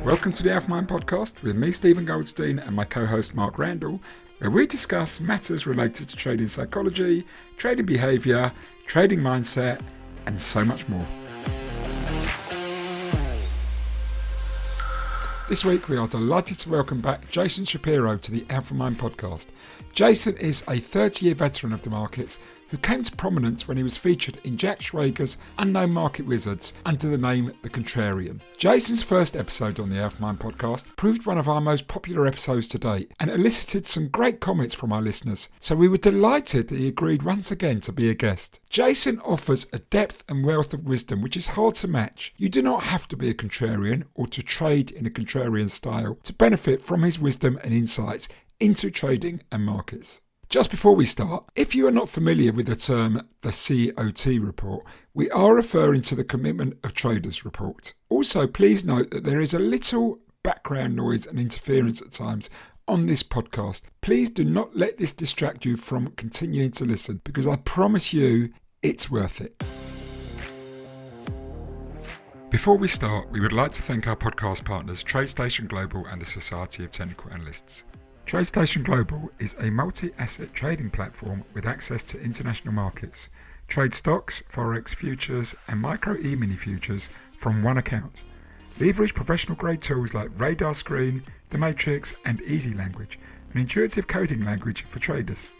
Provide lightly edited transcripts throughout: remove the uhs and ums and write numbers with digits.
Welcome to the AlphaMind Podcast with me, Stephen Goldstein, and my co-host Mark Randall, where we discuss matters related to trading psychology, trading behaviour, trading mindset, and so much more. This week we are delighted to welcome back Jason Shapiro to the AlphaMind Podcast. Jason is a 30-year veteran of the markets who came to prominence when he was featured in Jack Schwager's Unknown Market Wizards under the name The Contrarian. Jason's first episode on the AlphaMind Podcast proved one of our most popular episodes to date and elicited some great comments from our listeners, so we were delighted that he agreed once again to be a guest. Jason offers a depth and wealth of wisdom which is hard to match. You do not have to be a contrarian or to trade in a contrarian style to benefit from his wisdom and insights into trading and markets. Just before we start, if you are not familiar with the term the COT report, we are referring to the Commitment of Traders report. Also, please note that there is a little background noise and interference at times on this podcast. Please do not let this distract you from continuing to listen, because I promise you it's worth it. Before we start, we would like to thank our podcast partners TradeStation Global and the Society of Technical Analysts. TradeStation Global is a multi-asset trading platform with access to international markets. Trade stocks, Forex futures and micro e-mini futures from one account. Leverage professional grade tools like RadarScreen, The Matrix and EasyLanguage, an intuitive coding language for traders.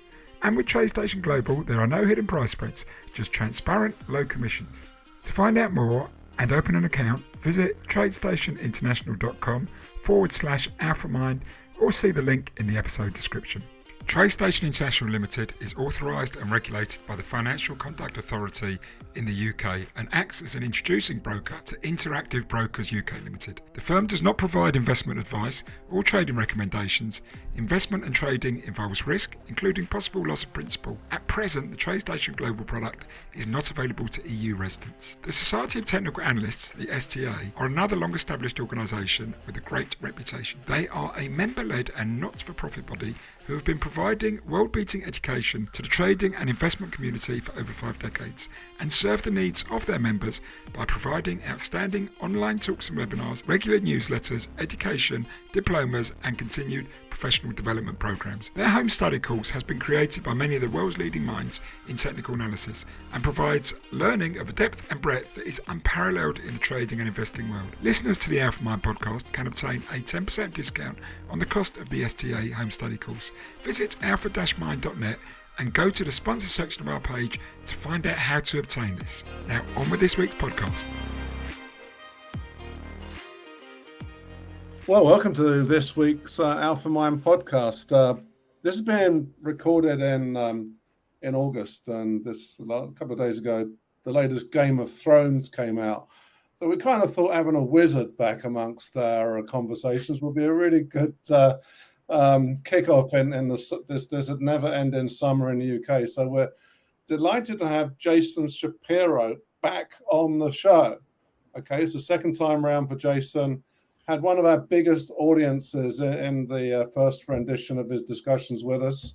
And with TradeStation Global, there are no hidden price spreads, just transparent, low commissions. To find out more and open an account, visit tradestationinternational.com/AlphaMind or see the link in the episode description. TradeStation International Limited is authorised and regulated by the Financial Conduct Authority in the UK and acts as an introducing broker to Interactive Brokers UK Limited. The firm does not provide investment advice or trading recommendations. Investment and trading involves risk, including possible loss of principal. At present, the TradeStation Global product is not available to EU residents. The Society of Technical Analysts, the STA, are another long-established organisation with a great reputation. They are a member-led and not-for-profit body who have been providing world-beating education to the trading and investment community for over 5 decades and serve the needs of their members by providing outstanding online talks and webinars, regular newsletters, education, diplomas and continued professional development programs. Their home study course has been created by many of the world's leading minds in technical analysis and provides learning of a depth and breadth that is unparalleled in the trading and investing world. Listeners to the AlphaMind podcast can obtain a 10% discount on the cost of the STA home study course. Visit alpha-mind.net and go to the sponsor section of our page to find out how to obtain this. Now on with this week's podcast. Well, welcome to this week's AlphaMind Podcast. This has been recorded in August, and a couple of days ago, the latest Game of Thrones came out. So we kind of thought having a wizard back amongst our conversations would be a really good kickoff in this never-ending summer in the UK. So we're delighted to have Jason Shapiro back on the show. Okay, it's the second time around for Jason. Had one of our biggest audiences in the first rendition of his discussions with us.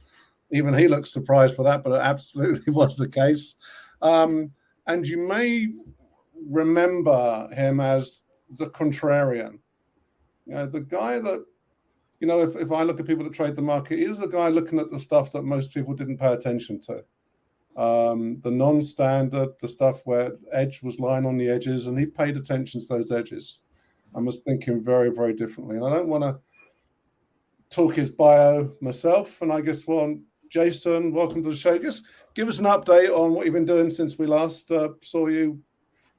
Even he looks surprised for that, but it absolutely was the case. And you may remember him as the Contrarian. You know, the guy that, you know, if I look at people that trade the market, he was the guy looking at the stuff that most people didn't pay attention to. The non-standard, the stuff where edge was lying on the edges, and he paid attention to those edges. I was thinking very, very differently. And I don't want to talk his bio myself. And I guess, well, Jason, welcome to the show. Just give us an update on what you've been doing since we last saw you.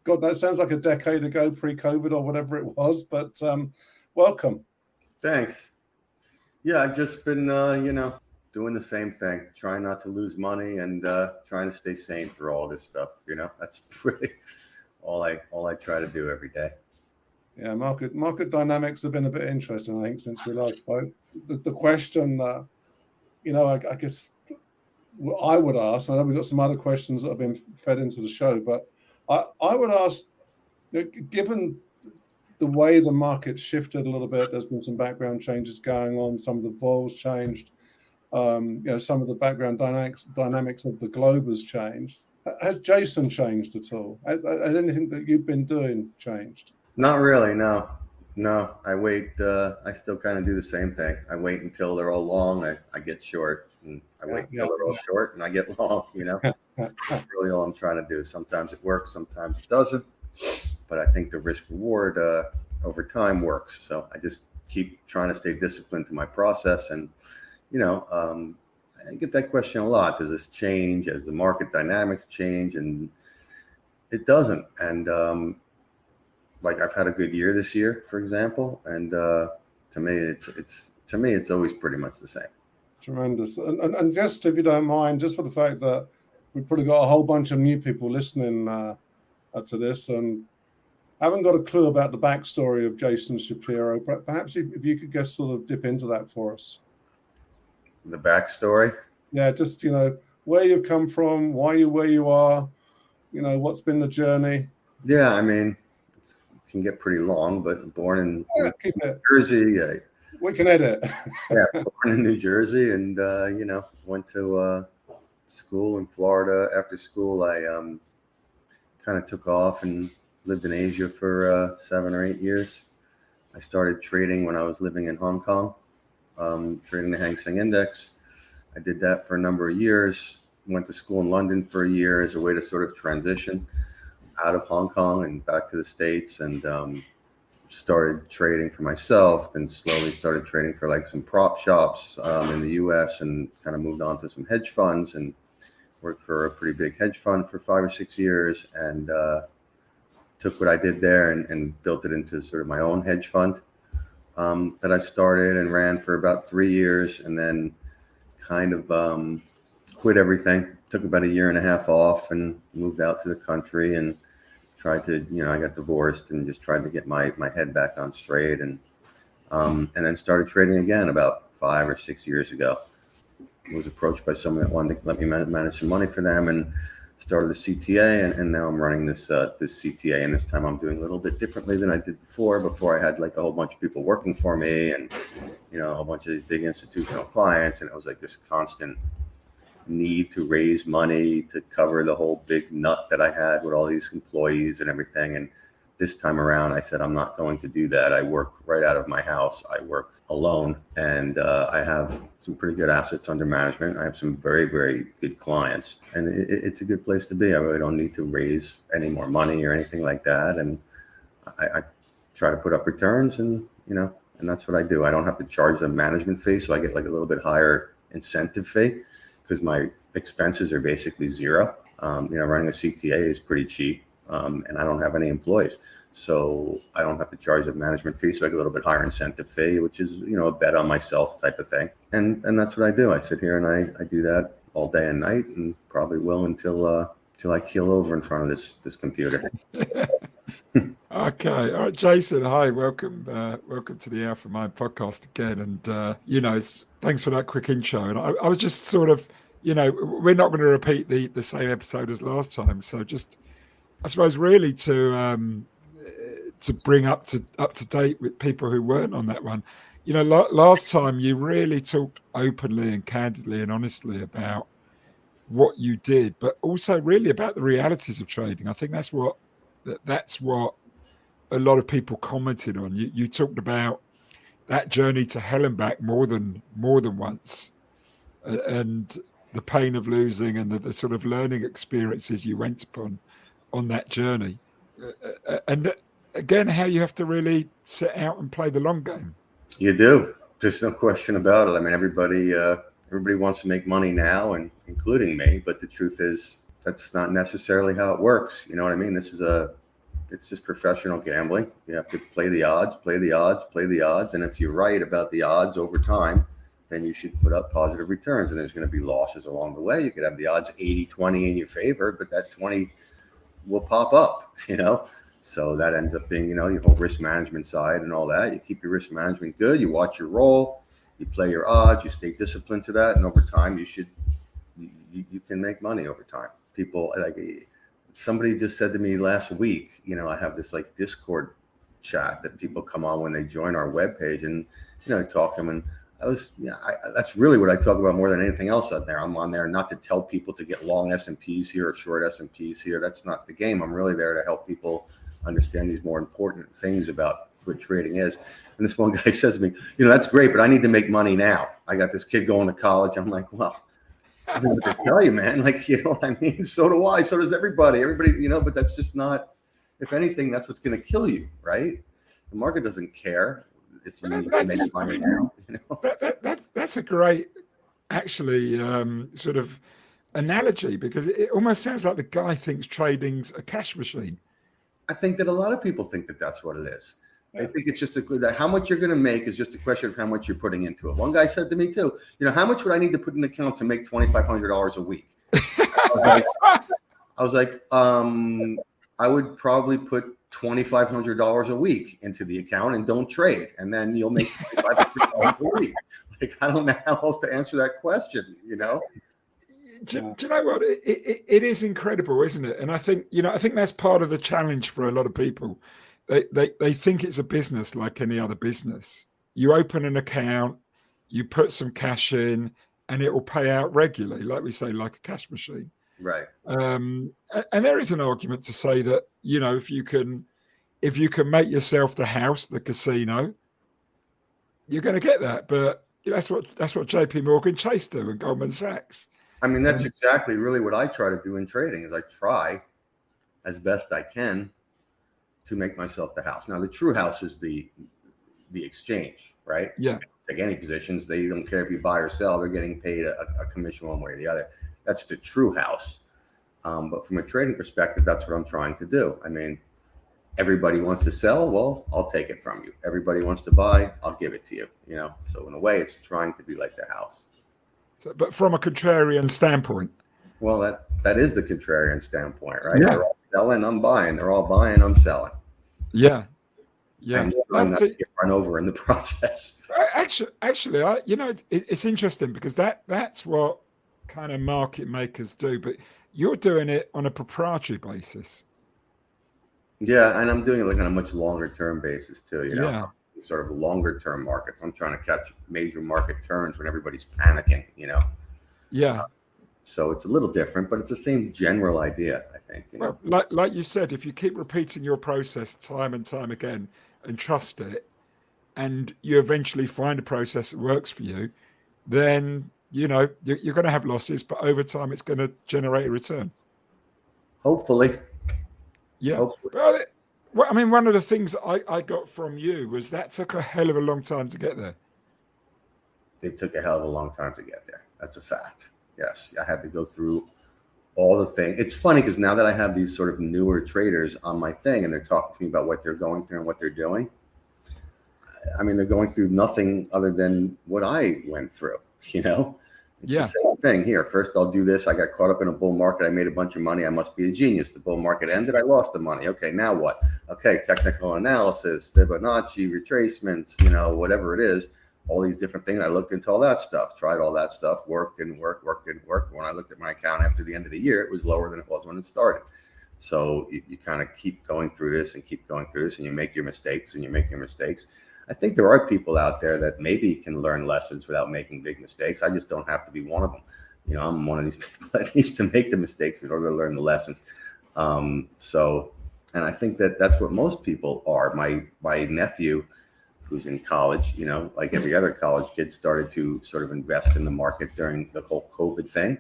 God, that sounds like a decade ago, pre-COVID or whatever it was. But welcome. Thanks. Yeah, I've just been, doing the same thing, trying not to lose money and trying to stay sane through all this stuff. You know, that's really all I try to do every day. Yeah, market dynamics have been a bit interesting, I think, since we last spoke. The question, I guess I would ask, I know we've got some other questions that have been fed into the show, but I would ask, given the way the market shifted a little bit, there's been some background changes going on, some of the vols changed, some of the background dynamics of the globe has changed. Has Jason changed at all? Has anything that you've been doing changed? Not really, no. No, I wait. I still kind of do the same thing. I wait until they're all long. I get short, and I wait until they're all short, and I get long. That's really all I'm trying to do. Sometimes it works, sometimes it doesn't. But I think the risk reward over time works. So I just keep trying to stay disciplined to my process. And, I get that question a lot. Does this change as the market dynamics change? And it doesn't. And like I've had a good year this year, for example. And to me, it's always pretty much the same. Tremendous. And just, if you don't mind, just for the fact that we've probably got a whole bunch of new people listening to this and haven't got a clue about the backstory of Jason Shapiro, but perhaps if you could just sort of dip into that for us. The backstory? Yeah, just, where you've come from, why you're where you are, what's been the journey. Yeah, I mean, it can get pretty long, but born in New Jersey. We can edit. Yeah, born in New Jersey and, went to school in Florida. After school, I kind of took off and lived in Asia for 7 or 8 years. I started trading when I was living in Hong Kong, trading the Hang Seng Index. I did that for a number of years. Went to school in London for a year as a way to sort of transition out of Hong Kong and back to the States, and started trading for myself, then slowly started trading for like some prop shops in the US, and kind of moved on to some hedge funds and worked for a pretty big hedge fund for 5 or 6 years, and took what I did there and built it into sort of my own hedge fund that I started and ran for about 3 years, and then kind of quit everything. Took about 1.5 years off and moved out to the country and tried to, I got divorced and just tried to get my head back on straight, and then started trading again about 5 or 6 years ago. Was approached by someone that wanted to let me manage some money for them, and started the CTA, and now I'm running this CTA, and this time I'm doing a little bit differently than I did before. Before I had like a whole bunch of people working for me, and a whole bunch of these big institutional clients, and it was like this constant need to raise money to cover the whole big nut that I had with all these employees and everything. And this time around, I said, I'm not going to do that. I work right out of my house. I work alone, and I have some pretty good assets under management. I have some very, very good clients, and it's a good place to be. I really don't need to raise any more money or anything like that. And I try to put up returns, and that's what I do. I don't have to charge them management fee, so I get like a little bit higher incentive fee because my expenses are basically zero. Running a CTA is pretty cheap. And I don't have any employees, so I don't have to charge a management fee. So I get a little bit higher incentive fee, which is, a bet on myself type of thing. And that's what I do. I sit here and I do that all day and night, and probably will until I keel over in front of this computer. Okay. All right, Jason. Hi, welcome to the AlphaMind Podcast again. And, thanks for that quick intro. And I was just sort of, we're not going to repeat the same episode as last time. So just, I suppose, really to bring up to date with people who weren't on that one. Last time you really talked openly and candidly and honestly about what you did, but also really about the realities of trading. I think that's what a lot of people commented on. You talked about that journey to hell and back more than once, and the pain of losing and the sort of learning experiences you went upon on that journey, and again, how you have to really set out and play the long game. You do. There's no question about it. I mean, everybody wants to make money now, and including me. But the truth is, that's not necessarily how it works. You know what I mean? It's just professional gambling. You have to play the odds, and if you're right about the odds over time, then you should put up positive returns. And there's going to be losses along the way. You could have the odds 80-20 in your favor, but that 20 will pop up, so that ends up being, your whole risk management side and all that. You keep your risk management good, you watch your role, you play your odds, you stay disciplined to that, and over time you can make money over time. People, like somebody just said to me last week, I have this like Discord chat that people come on when they join our webpage, and I talk to them, and that's really what I talk about more than anything else out there. I'm on there not to tell people to get long S&Ps here or short S&Ps here. That's not the game. I'm really there to help people understand these more important things about what trading is. And this one guy says to me, that's great, but I need to make money now. I got this kid going to college. I'm like, well, I don't know what to tell you, man. Like, what I mean? So do I. So does everybody. But that's just not, if anything, that's what's going to kill you, right? The market doesn't care if you need to make money now. That's a great, actually, sort of analogy, because it almost sounds like the guy thinks trading's a cash machine. I think that a lot of people think that that's what it is. They think it's just that how much you're going to make is just a question of how much you're putting into it. One guy said to me too, how much would I need to put in an account to make $2,500 a week? I was like, I would probably put $2,500 a week into the account and don't trade, and then you'll make $2,500 a week. Like, I don't know how else to answer that question. Do you know what? It is incredible, isn't it? And I think that's part of the challenge for a lot of people. They think it's a business like any other business. You open an account, you put some cash in, and it will pay out regularly, like we say, like a cash machine. Right. And there is an argument to say that, if you can make yourself the house, the casino, you're going to get that. But that's what JP Morgan Chase do and Goldman Sachs. I mean, that's exactly really what I try to do in trading. Is I try as best I can to make myself the house. Now, the true house is the exchange, right? Yeah. Take any positions. They don't care if you buy or sell. They're getting paid a commission one way or the other. That's the true house. But from a trading perspective, that's what I'm trying to do. I mean, everybody wants to sell. Well, I'll take it from you. Everybody wants to buy. I'll give it to you. So in a way, it's trying to be like the house. So, but from a contrarian standpoint. Well, that is the contrarian standpoint, right? Yeah. They're all selling, I'm buying. They're all buying, I'm selling. Yeah. Yeah. And trying not to get run over in the process. Actually, it's interesting because that's what kind of market makers do, but you're doing it on a proprietary basis. Yeah, and I'm doing it like on a much longer term basis too, Yeah. Sort of longer term markets. I'm trying to catch major market turns when everybody's panicking, Yeah. So it's a little different, but it's the same general idea, I think. Well, like you said, if you keep repeating your process time and time again and trust it, and you eventually find a process that works for you, then you're going to have losses, but over time it's going to generate a return. Hopefully. Yeah. Hopefully. Well, I mean, one of the things I got from you was that took a hell of a long time to get there. It took a hell of a long time to get there. That's a fact. Yes, I had to go through all the things. It's funny because now that I have these sort of newer traders on my thing and they're talking to me about what they're going through and what they're doing, I mean, they're going through nothing other than what I went through, It's the same thing here. First, I'll do this. I got caught up in a bull market. I made a bunch of money. I must be a genius. The bull market ended. I lost the money. Okay, now what? Okay, technical analysis, Fibonacci, retracements, whatever it is. All these different things. I looked into all that stuff, tried all that stuff, worked, didn't work. When I looked at my account after the end of the year, it was lower than it was when it started. So you kind of keep going through this and you make your mistakes and you make your mistakes. I think there are people out there that maybe can learn lessons without making big mistakes. I just don't have to be one of them. I'm one of these people that needs to make the mistakes in order to learn the lessons. And I think that's what most people are. My nephew, who's in college, like every other college kid, started to sort of invest in the market during the whole COVID thing.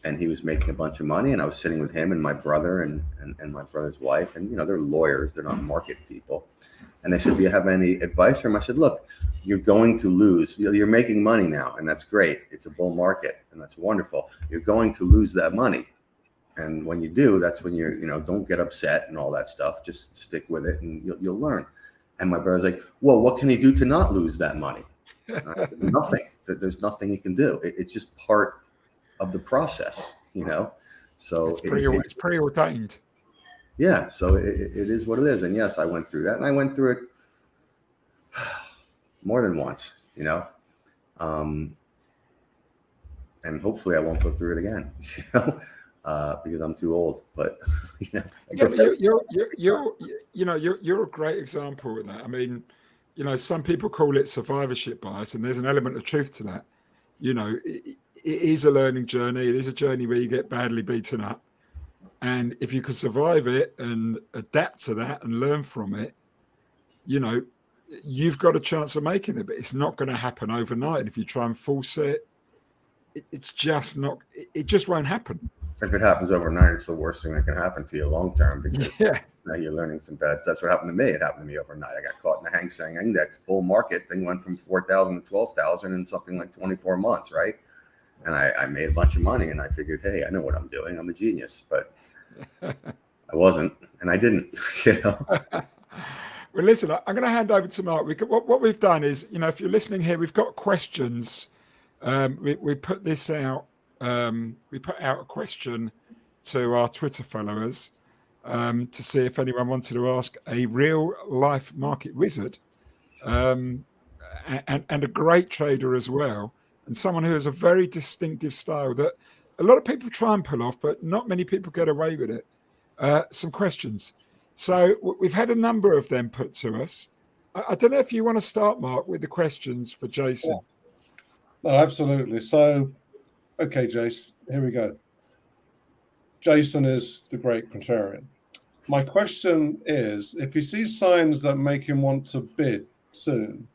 And he was making a bunch of money. And I was sitting with him and my brother and my brother's wife. And, they're lawyers. They're not market people. And they said, do you have any advice for him? I said, look, you're going to lose. You're making money now. And that's great. It's a bull market. And that's wonderful. You're going to lose that money. And when you do, that's when don't get upset and all that stuff. Just stick with it and you'll learn. And my brother's like, well, what can he do to not lose that money? Nothing. There's nothing he can do. It's just part of the process, So it's pretty ordained. Yeah. So it is what it is. And yes, I went through that, and I went through it more than once, and hopefully I won't go through it again, because I'm too old. But you're a great example of that. I mean, some people call it survivorship bias, and there's an element of truth to that. It is a learning journey. It is a journey where you get badly beaten up. And if you can survive it and adapt to that and learn from it, you've got a chance of making it, but it's not going to happen overnight. If you try and force it, it's just not. It just won't happen. If it happens overnight, it's the worst thing that can happen to you long term, because now you're learning some bad. That's what happened to me. It happened to me overnight. I got caught in the Hang Seng Index bull market. Thing went from 4,000 to 12,000 in something like 24 months, right? And I made a bunch of money, and I figured, hey, I know what I'm doing. I'm a genius, but I wasn't, and I didn't. Well, listen, I'm going to hand over to Mark. What we've done is, if you're listening here, we've got questions. We put this out. We put out a question to our Twitter followers to see if anyone wanted to ask a real life market wizard and a great trader as well, and someone who has a very distinctive style that a lot of people try and pull off, but not many people get away with it. Some questions. So we've had a number of them put to us. I don't know if you want to start, Mark, with the questions for Jason. No, absolutely. So, okay, Jason, here we go. Jason is the great contrarian. My question is, if he sees signs that make him want to bid soon,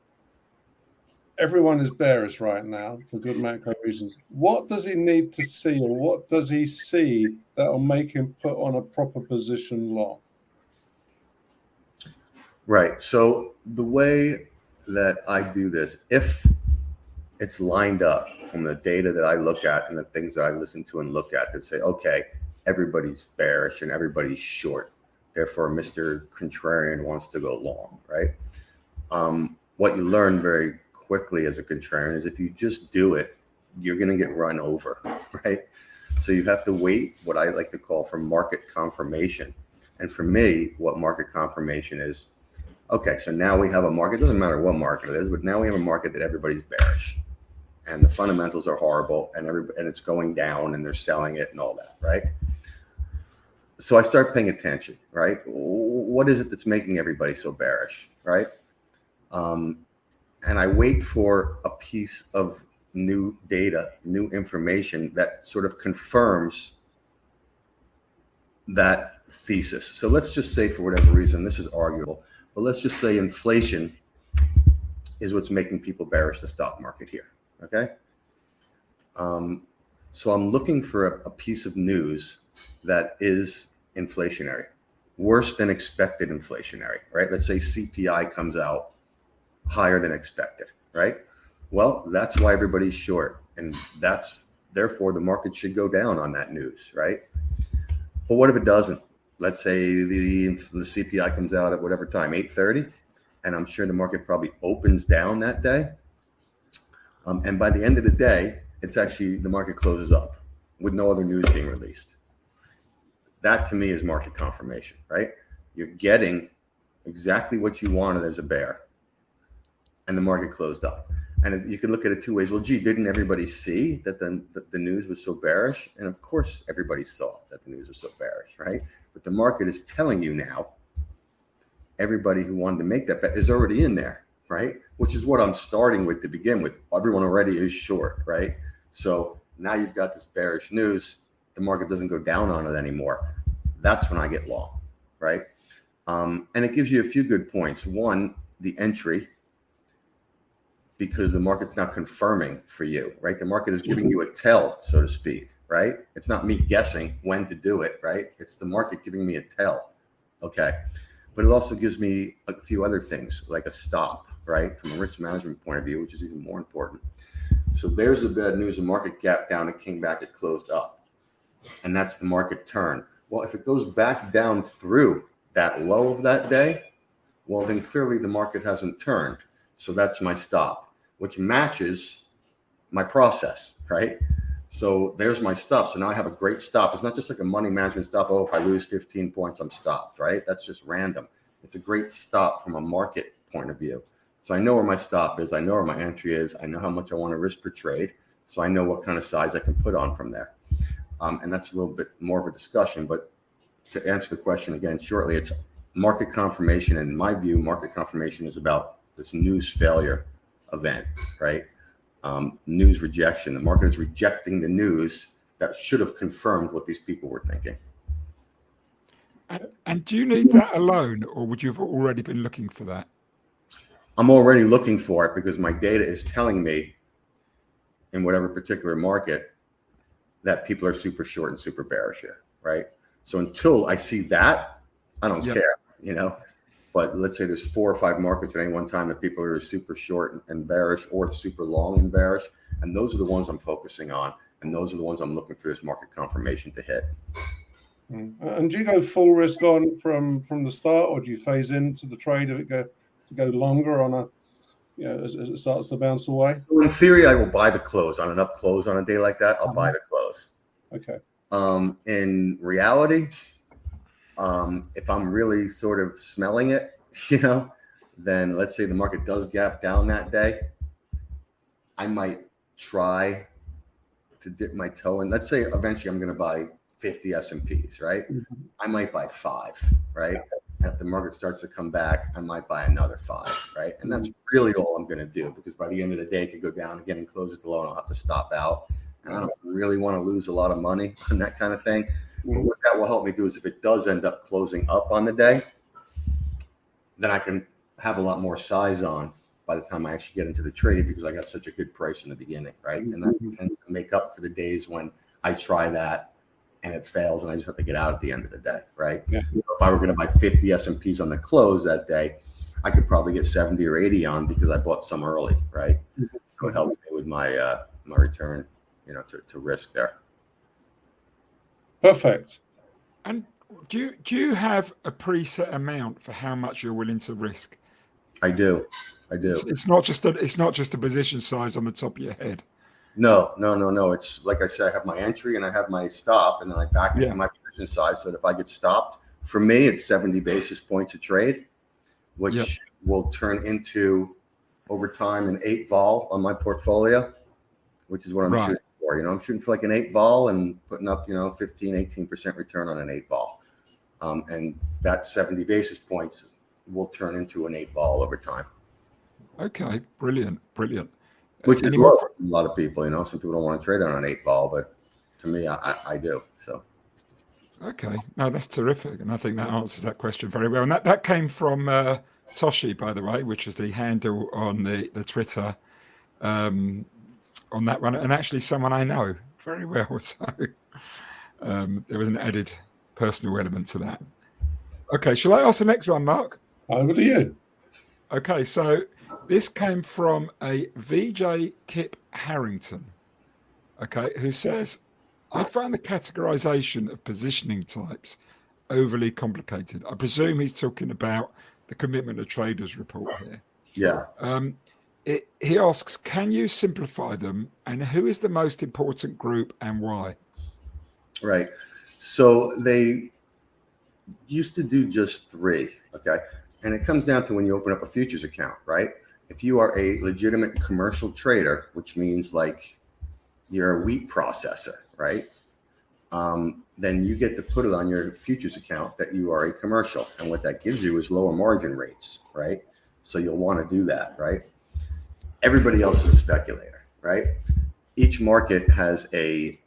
everyone is bearish right now for good macro reasons. What does he need to see, or what does he see that will make him put on a proper position long? Right. So the way that I do this, if it's lined up from the data that I look at and the things that I listen to and look at, that say, okay, everybody's bearish and everybody's short, therefore Mr. Contrarian wants to go long, right? What you learn very quickly as a contrarian is if you just do it, you're going to get run over, right? So you have to wait, what I like to call, for market confirmation. And for me, what market confirmation is, okay, so now we have a market, doesn't matter what market it is, but now we have a market that everybody's bearish and the fundamentals are horrible and it's going down and they're selling it and all that, right? So I start paying attention, right? What is it that's making everybody so bearish, right? And I wait for a piece of new data, new information that sort of confirms that thesis. So let's just say, for whatever reason, this is arguable, but let's just say inflation is what's making people bearish the stock market here, okay? So I'm looking for a piece of news that is inflationary, worse than expected inflationary, right? Let's say CPI comes out higher than expected, right? Well, that's why everybody's short, and therefore the market should go down on that news, right? But what if it doesn't? Let's say the CPI comes out at whatever time, 8:30, and I'm sure the market probably opens down that day. And by the end of the day, it's actually, the market closes up with no other news being released. That to me is market confirmation, right? You're getting exactly what you wanted as a bear, and the market closed up. And you can look at it two ways. Well, gee, didn't everybody see that the news was so bearish? And of course, everybody saw that the news was so bearish, right? But the market is telling you now, everybody who wanted to make that bet is already in there, right? Which is what I'm starting with to begin with. Everyone already is short, right? So now you've got this bearish news. The market doesn't go down on it anymore. That's when I get long, right? And it gives you a few good points. One, the entry, because the market's now confirming for you, right? The market is giving you a tell, so to speak, right? It's not me guessing when to do it, right? It's the market giving me a tell, okay? But it also gives me a few other things, like a stop, right? From a risk management point of view, which is even more important. So there's the bad news, the market gap down, it came back, it closed up. And that's the market turn. Well, if it goes back down through that low of that day, well, then clearly the market hasn't turned. So that's my stop, which matches my process, right? So there's my stop. So now I have a great stop. It's not just like a money management stop. Oh, if I lose 15 points, I'm stopped, right? That's just random. It's a great stop from a market point of view. So I know where my stop is. I know where my entry is. I know how much I want to risk per trade. So I know what kind of size I can put on from there. And that's a little bit more of a discussion. But to answer the question again shortly, it's market confirmation. And in my view, market confirmation is about this news failure event, right? News rejection. The market is rejecting the news that should have confirmed what these people were thinking. And do you need that alone, or would you have already been looking for that? I'm already looking for it because my data is telling me in whatever particular market that people are super short and super bearish here, right? So until I see that, I don't care, you know. But let's say there's 4 or 5 markets at any one time that people are super short and bearish or super long and bearish, and those are the ones I'm focusing on, and those are the ones I'm looking for this market confirmation to hit. And do you go full risk on from the start, or do you phase into the trade if it go longer on a, as it starts to bounce away? So in theory, I will buy the close on an up close on a day like that. I'll buy the close. Okay. In reality, if I'm really sort of smelling it, then let's say the market does gap down that day, I might try to dip my toe in. Let's say eventually I'm going to buy 50 S&Ps, right? I might buy 5, right? And if the market starts to come back, I might buy another 5, right? And that's really all I'm going to do, because by the end of the day, it could go down again and close at the low, and I'll have to stop out. And I don't really want to lose a lot of money on that kind of thing. But what that will help me do is if it does end up closing up on the day, then I can have a lot more size on by the time I actually get into the trade, because I got such a good price in the beginning, right? And that tends to make up for the days when I try that and it fails and I just have to get out at the end of the day, right? Yeah. If I were going to buy 50 S&Ps on the close that day, I could probably get 70 or 80 on because I bought some early, right? So it helps me with my my return, to risk there. Perfect. And do you have a preset amount for how much you're willing to risk? I do. It's not just a position size on the top of your head. No. It's like I said, I have my entry and I have my stop, and then I back into my position size. So that if I get stopped, for me, it's 70 basis points a trade, which will turn into over time an 8 vol on my portfolio, which is what I'm shooting for. I'm shooting for like an 8 vol and putting up, 15, 18% return on an 8 vol. And that 70 basis points will turn into an 8 vol over time. Okay, brilliant. Which is low for a lot of people, Some people don't want to trade on an 8 vol, but to me, I do. So. Okay, no, that's terrific, and I think that answers that question very well. And that came from Toshi, by the way, which is the handle on the Twitter on that one, and actually someone I know very well. So there was an added personal element to that. Okay, shall I ask the next one, Mark? Over to you. Okay, so this came from a VJ Kip Harrington, who says, I find the categorization of positioning types overly complicated. I presume he's talking about the Commitment of Traders report here. Yeah. He asks, can you simplify them, and who is the most important group and why? Right. So they used to do just 3, okay? And it comes down to when you open up a futures account, right? If you are a legitimate commercial trader, which means like you're a wheat processor, right? Then you get to put it on your futures account that you are a commercial. And what that gives you is lower margin rates, right? So you'll want to do that, right? Everybody else is a speculator, right? Each market has a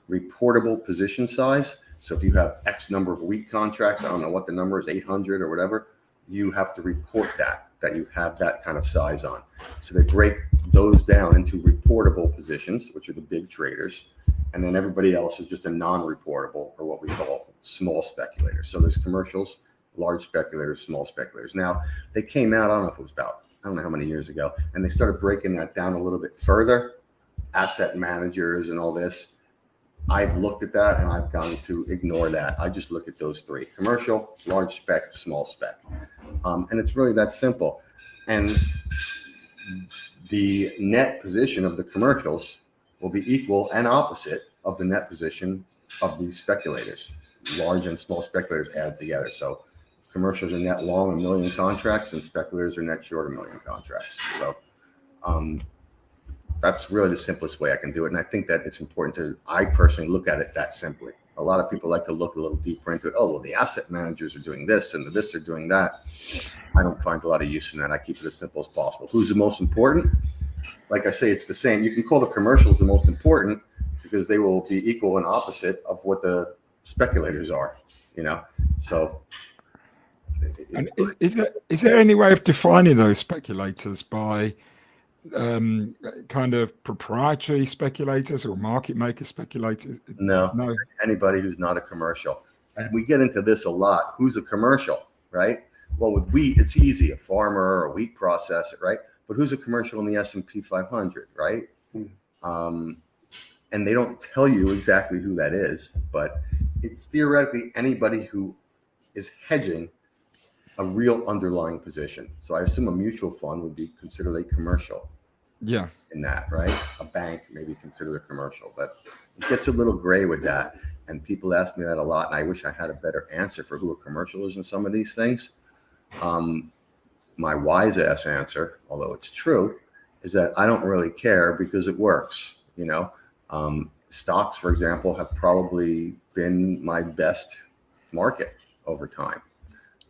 reportable position size. So if you have X number of wheat contracts, I don't know what the number is, 800 or whatever, you have to report that you have that kind of size on. So they break those down into reportable positions, which are the big traders. And then everybody else is just a non-reportable, or what we call small speculators. So there's commercials, large speculators, small speculators. Now, they came out, I don't know if it was about, I don't know how many years ago, and they started breaking that down a little bit further, asset managers and all this. I've looked at that and I've gone to ignore that. I just look at those 3: commercial, large spec, small spec. And it's really that simple. And the net position of the commercials will be equal and opposite of the net position of the speculators. Large and small speculators added together. So commercials are net long 1 million contracts and speculators are net short 1 million contracts. So that's really the simplest way I can do it. And I think that it's important I personally look at it that simply. A lot of people like to look a little deeper into it. Oh, well, the asset managers are doing this and this are doing that. I don't find a lot of use in that. I keep it as simple as possible. Who's the most important? Like I say, it's the same. You can call the commercials the most important because they will be equal and opposite of what the speculators are, So And is there any way of defining those speculators by kind of proprietary speculators or market maker speculators? No. Anybody who's not a commercial. And we get into this a lot. Who's a commercial, right? Well, with wheat, it's easy. A farmer or a wheat processor, right? But who's a commercial in the S&P 500, right? And they don't tell you exactly who that is, but it's theoretically anybody who is hedging a real underlying position. So I assume a mutual fund would be considered a commercial. Yeah. In that, right? A bank may be considered a commercial, but it gets a little gray with that. And people ask me that a lot, and I wish I had a better answer for who a commercial is in some of these things. My wise ass answer, although it's true, is that I don't really care because it works. Stocks, for example, have probably been my best market over time.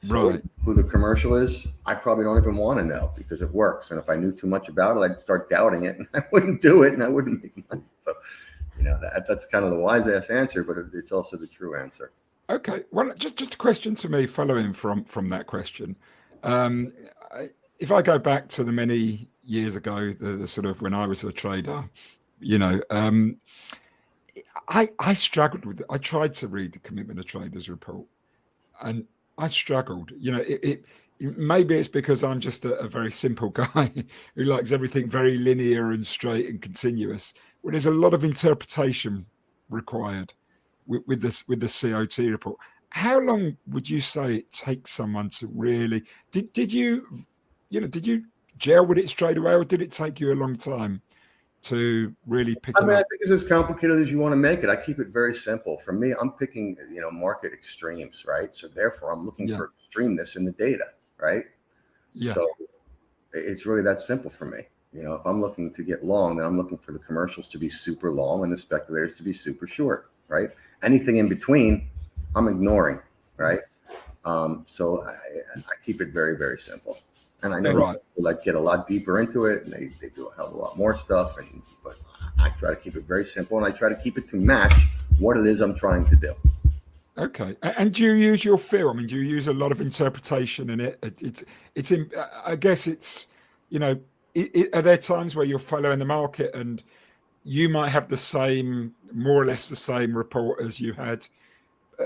So right. Who the commercial is, I probably don't even want to know because it works. And if I knew too much about it, I'd start doubting it and I wouldn't do it and I wouldn't make money. So, that's kind of the wise ass answer, but it's also the true answer. Okay. Well, just a question to me following from that question. If I go back to the many years ago, the sort of when I was a trader, I struggled with it. I tried to read the Commitment of Traders report and I struggled. Maybe it's because I'm just a very simple guy who likes everything very linear and straight and continuous. Well, there's a lot of interpretation required with the COT report. How long would you say it takes someone to really? Did you gel with it straight away, or did it take you a long time to really pick it up? I think it's as complicated as you want to make it. I keep it very simple. For me, I'm picking, market extremes, right? So therefore, I'm looking for extremeness in the data, right? Yeah. So it's really that simple for me. If I'm looking to get long, then I'm looking for the commercials to be super long and the speculators to be super short, right? Anything in between, I'm ignoring, right? So I keep it very, very simple. And I know people get a lot deeper into it, and they do a hell of a lot more stuff. But I try to keep it very simple, and I try to keep it to match what it is I'm trying to do. Okay. And do you use your feel? I mean, do you use a lot of interpretation in it? I guess it's, are there times where you're following the market and you might have more or less the same report as you had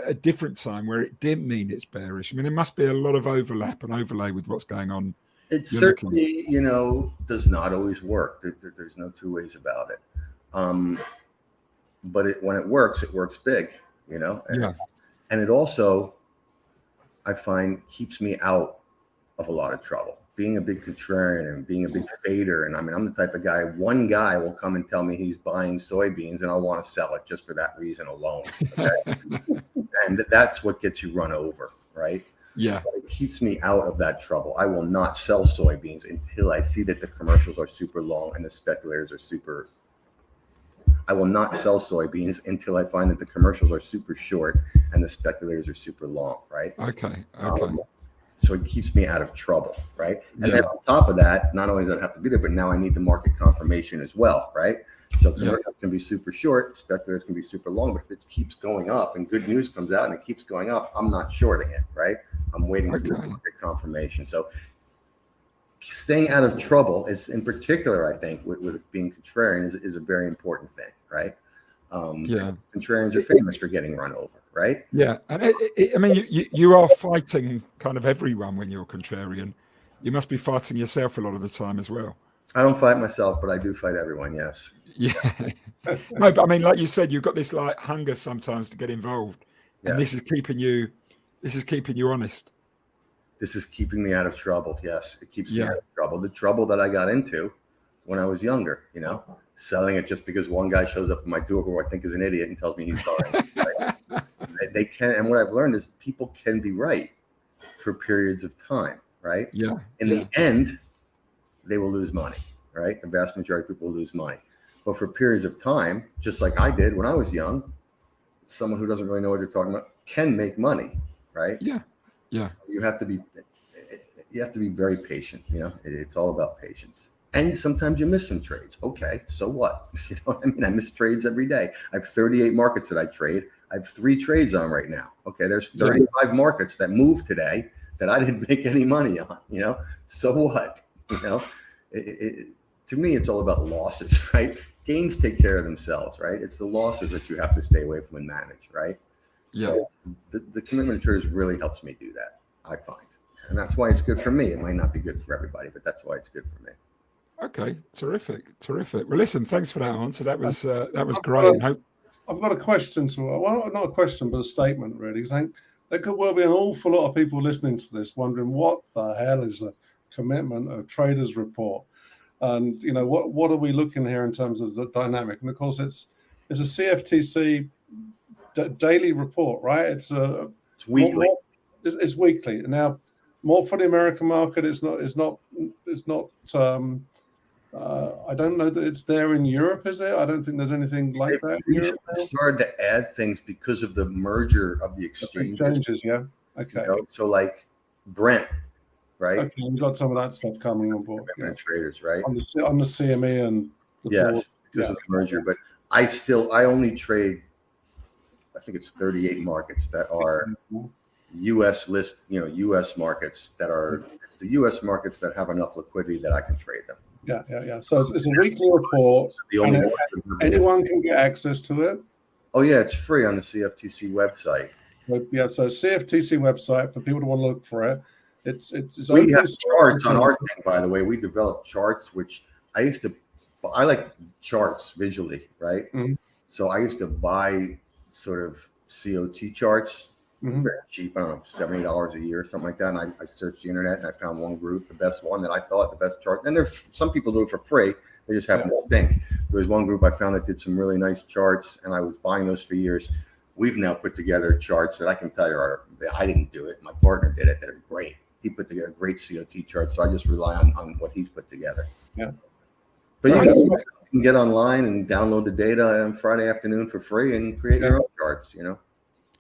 a different time where it didn't mean it's bearish? I mean, there must be a lot of overlap and overlay with what's going on. It certainly, does not always work. There's no two ways about it. But when it works big, And it also, I find, keeps me out of a lot of trouble. Being a big contrarian and being a big fader. And I'm the type of guy, one guy will come and tell me he's buying soybeans and I'll want to sell it just for that reason alone. Okay? And that's what gets you run over, right? Yeah. So it keeps me out of that trouble. I will not sell soybeans until I see that the commercials are super long and the speculators are super. I will not sell soybeans until I find that the commercials are super short and the speculators are super long, right? Okay. So it keeps me out of trouble, right? And then on top of that, not only does it have to be there, but now I need the market confirmation as well, right? So commercials can be super short, speculators can be super long, but if it keeps going up and good news comes out and it keeps going up, I'm not shorting it, right? I'm waiting for the market confirmation. So staying out of trouble is, in particular, I think, with being contrarian is a very important thing, right? Contrarians are famous for getting run over, right? Yeah, and you are fighting kind of everyone when you're contrarian. You must be fighting yourself a lot of the time as well. I don't fight myself, but I do fight everyone. Yes. Yeah. No, but I mean, like you said, you've got this like hunger sometimes to get involved, and this is keeping you honest. This is keeping me out of trouble. Yes, it keeps me out of trouble. The trouble that I got into when I was younger, selling it just because one guy shows up at my door who I think is an idiot and tells me he's buying. Right? They can, and what I've learned is people can be right for periods of time, right? Yeah. In the end, they will lose money, right? The vast majority of people will lose money. But for periods of time, just like I did when I was young, someone who doesn't really know what they're talking about can make money, right? Yeah. Yeah. So you have to be very patient. It's all about patience. And sometimes you miss some trades. Okay, so what? You know what I mean? I miss trades every day. I have 38 markets that I trade. I have 3 trades on right now. Okay, there's 35 markets that move today. that I didn't make any money on, you know, so what, you know, to me, it's all about losses, right? Gains take care of themselves, right? It's the losses that you have to stay away from and manage, right? Yeah. So the commitment of traders really helps me do that, I find. And that's why it's good for me. It might not be good for everybody, but that's why it's good for me. Okay, terrific. Well, listen, thanks for that answer. That was great. I've got a question well, not a question, but a statement, really. Because I think there could well be an awful lot of people listening to this wondering what the hell is a commitment of traders report, and you know what are we looking here in terms of the dynamic? And of course, it's a CFTC daily report, right? It's weekly. It's weekly. Now, more for the American market. It's not. I don't know that it's there in Europe, is there? I don't think there's anything like that in Europe. Started to add things because of the merger of the exchanges. Yeah. Okay. You know, so like Brent, right? Okay, we've got some of that stuff coming on board. Yeah. Traders, right? On the CME and yes, because of the merger. But I only trade, I think it's 38 markets that are U.S. U.S. markets that are, it's the U.S. markets that have enough liquidity that I can trade them. Yeah. So it's a weekly report. The only anyone can get access to it. Oh yeah, it's free on the CFTC website. Yeah, so CFTC website for people to want to look for it. It's we have charts on our thing, by the way. We developed charts, which I like charts visually, right? Mm-hmm. So I used to buy sort of COT charts. Mm-hmm. Very cheap, I don't know, $70 a year, something like that. And I searched the internet and I found one group, the best one that I thought the best chart. And there's some people do it for free. They just happen to stink. There was one group I found that did some really nice charts, and I was buying those for years. We've now put together charts that I can tell you I didn't do it. My partner did it. They're great. He put together great COT charts. So I just rely on what he's put together. Yeah. But you can get online and download the data on Friday afternoon for free and create your own charts, you know.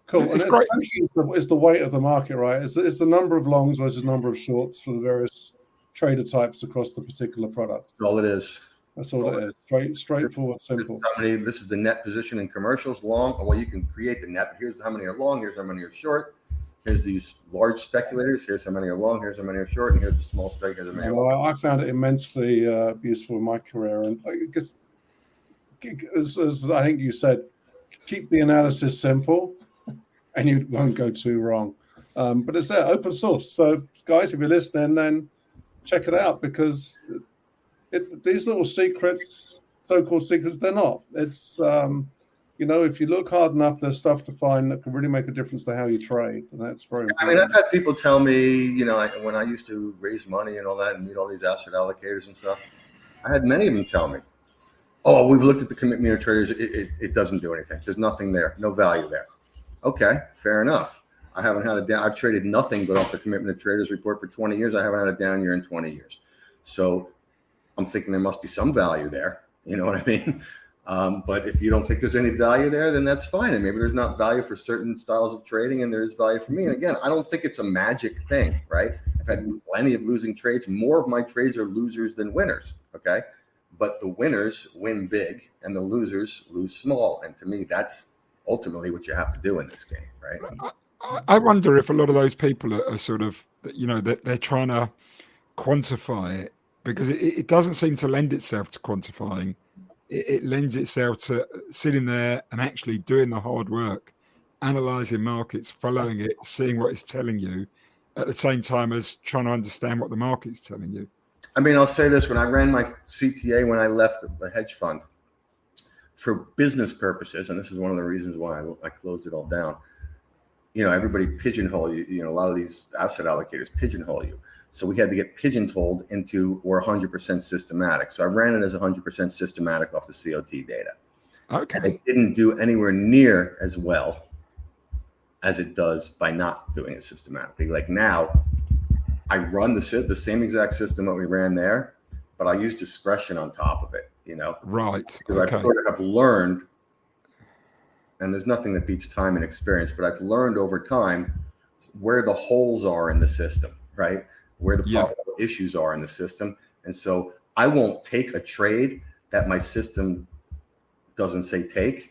Cool. And it's the weight of the market, right? It's the number of longs versus number of shorts for the various trader types across the particular product. That's all it is. That's all it is. Straightforward, simple. This is the net position in commercials long. Well, you can create the net, but here's how many are long, here's how many are short. Here's these large speculators, here's how many are long, here's how many are short, and here's the small speculators. I found it immensely useful in my career. And I guess, as I think you said, keep the analysis simple and you won't go too wrong. But it's there, open source. So, guys, if you're listening, then check it out, because these little secrets, so-called secrets, they're not. It's, if you look hard enough, there's stuff to find that can really make a difference to how you trade. And that's very important. I mean, I've had people tell me, when I used to raise money and all that and meet all these asset allocators and stuff, I had many of them tell me, oh, we've looked at the commitment of traders. It doesn't do anything. There's nothing there, no value there. Okay, fair enough. I haven't had a down. I've traded nothing but off the commitment of traders report for 20 years. I haven't had a down year in 20 years. So I'm thinking there must be some value there. You know what I mean? But if you don't think there's any value there, then that's fine. And maybe there's not value for certain styles of trading and there's value for me. And again, I don't think it's a magic thing, right? I've had plenty of losing trades. More of my trades are losers than winners, okay? But the winners win big and the losers lose small. And to me, that's ultimately what you have to do in this game, right? I wonder if a lot of those people are sort of, that they're trying to quantify it, because it doesn't seem to lend itself to quantifying. It lends itself to sitting there and actually doing the hard work, analyzing markets, following it, seeing what it's telling you, at the same time as trying to understand what the market's telling you. I mean, I'll say this: when I ran my CTA, when I left the hedge fund for business purposes, and this is one of the reasons why I closed it all down. Everybody pigeonhole you. A lot of these asset allocators pigeonhole you. So we had to get pigeonholed into we're 100% systematic. So I ran it as 100% systematic off the COT data. Okay. And it didn't do anywhere near as well as it does by not doing it systematically. Like now, I run the same exact system that we ran there, but I use discretion on top of it. Right. Because I sort of have learned, and there's nothing that beats time and experience, but I've learned over time where the holes are in the system, right? Where the possible issues are in the system. And so I won't take a trade that my system doesn't say take,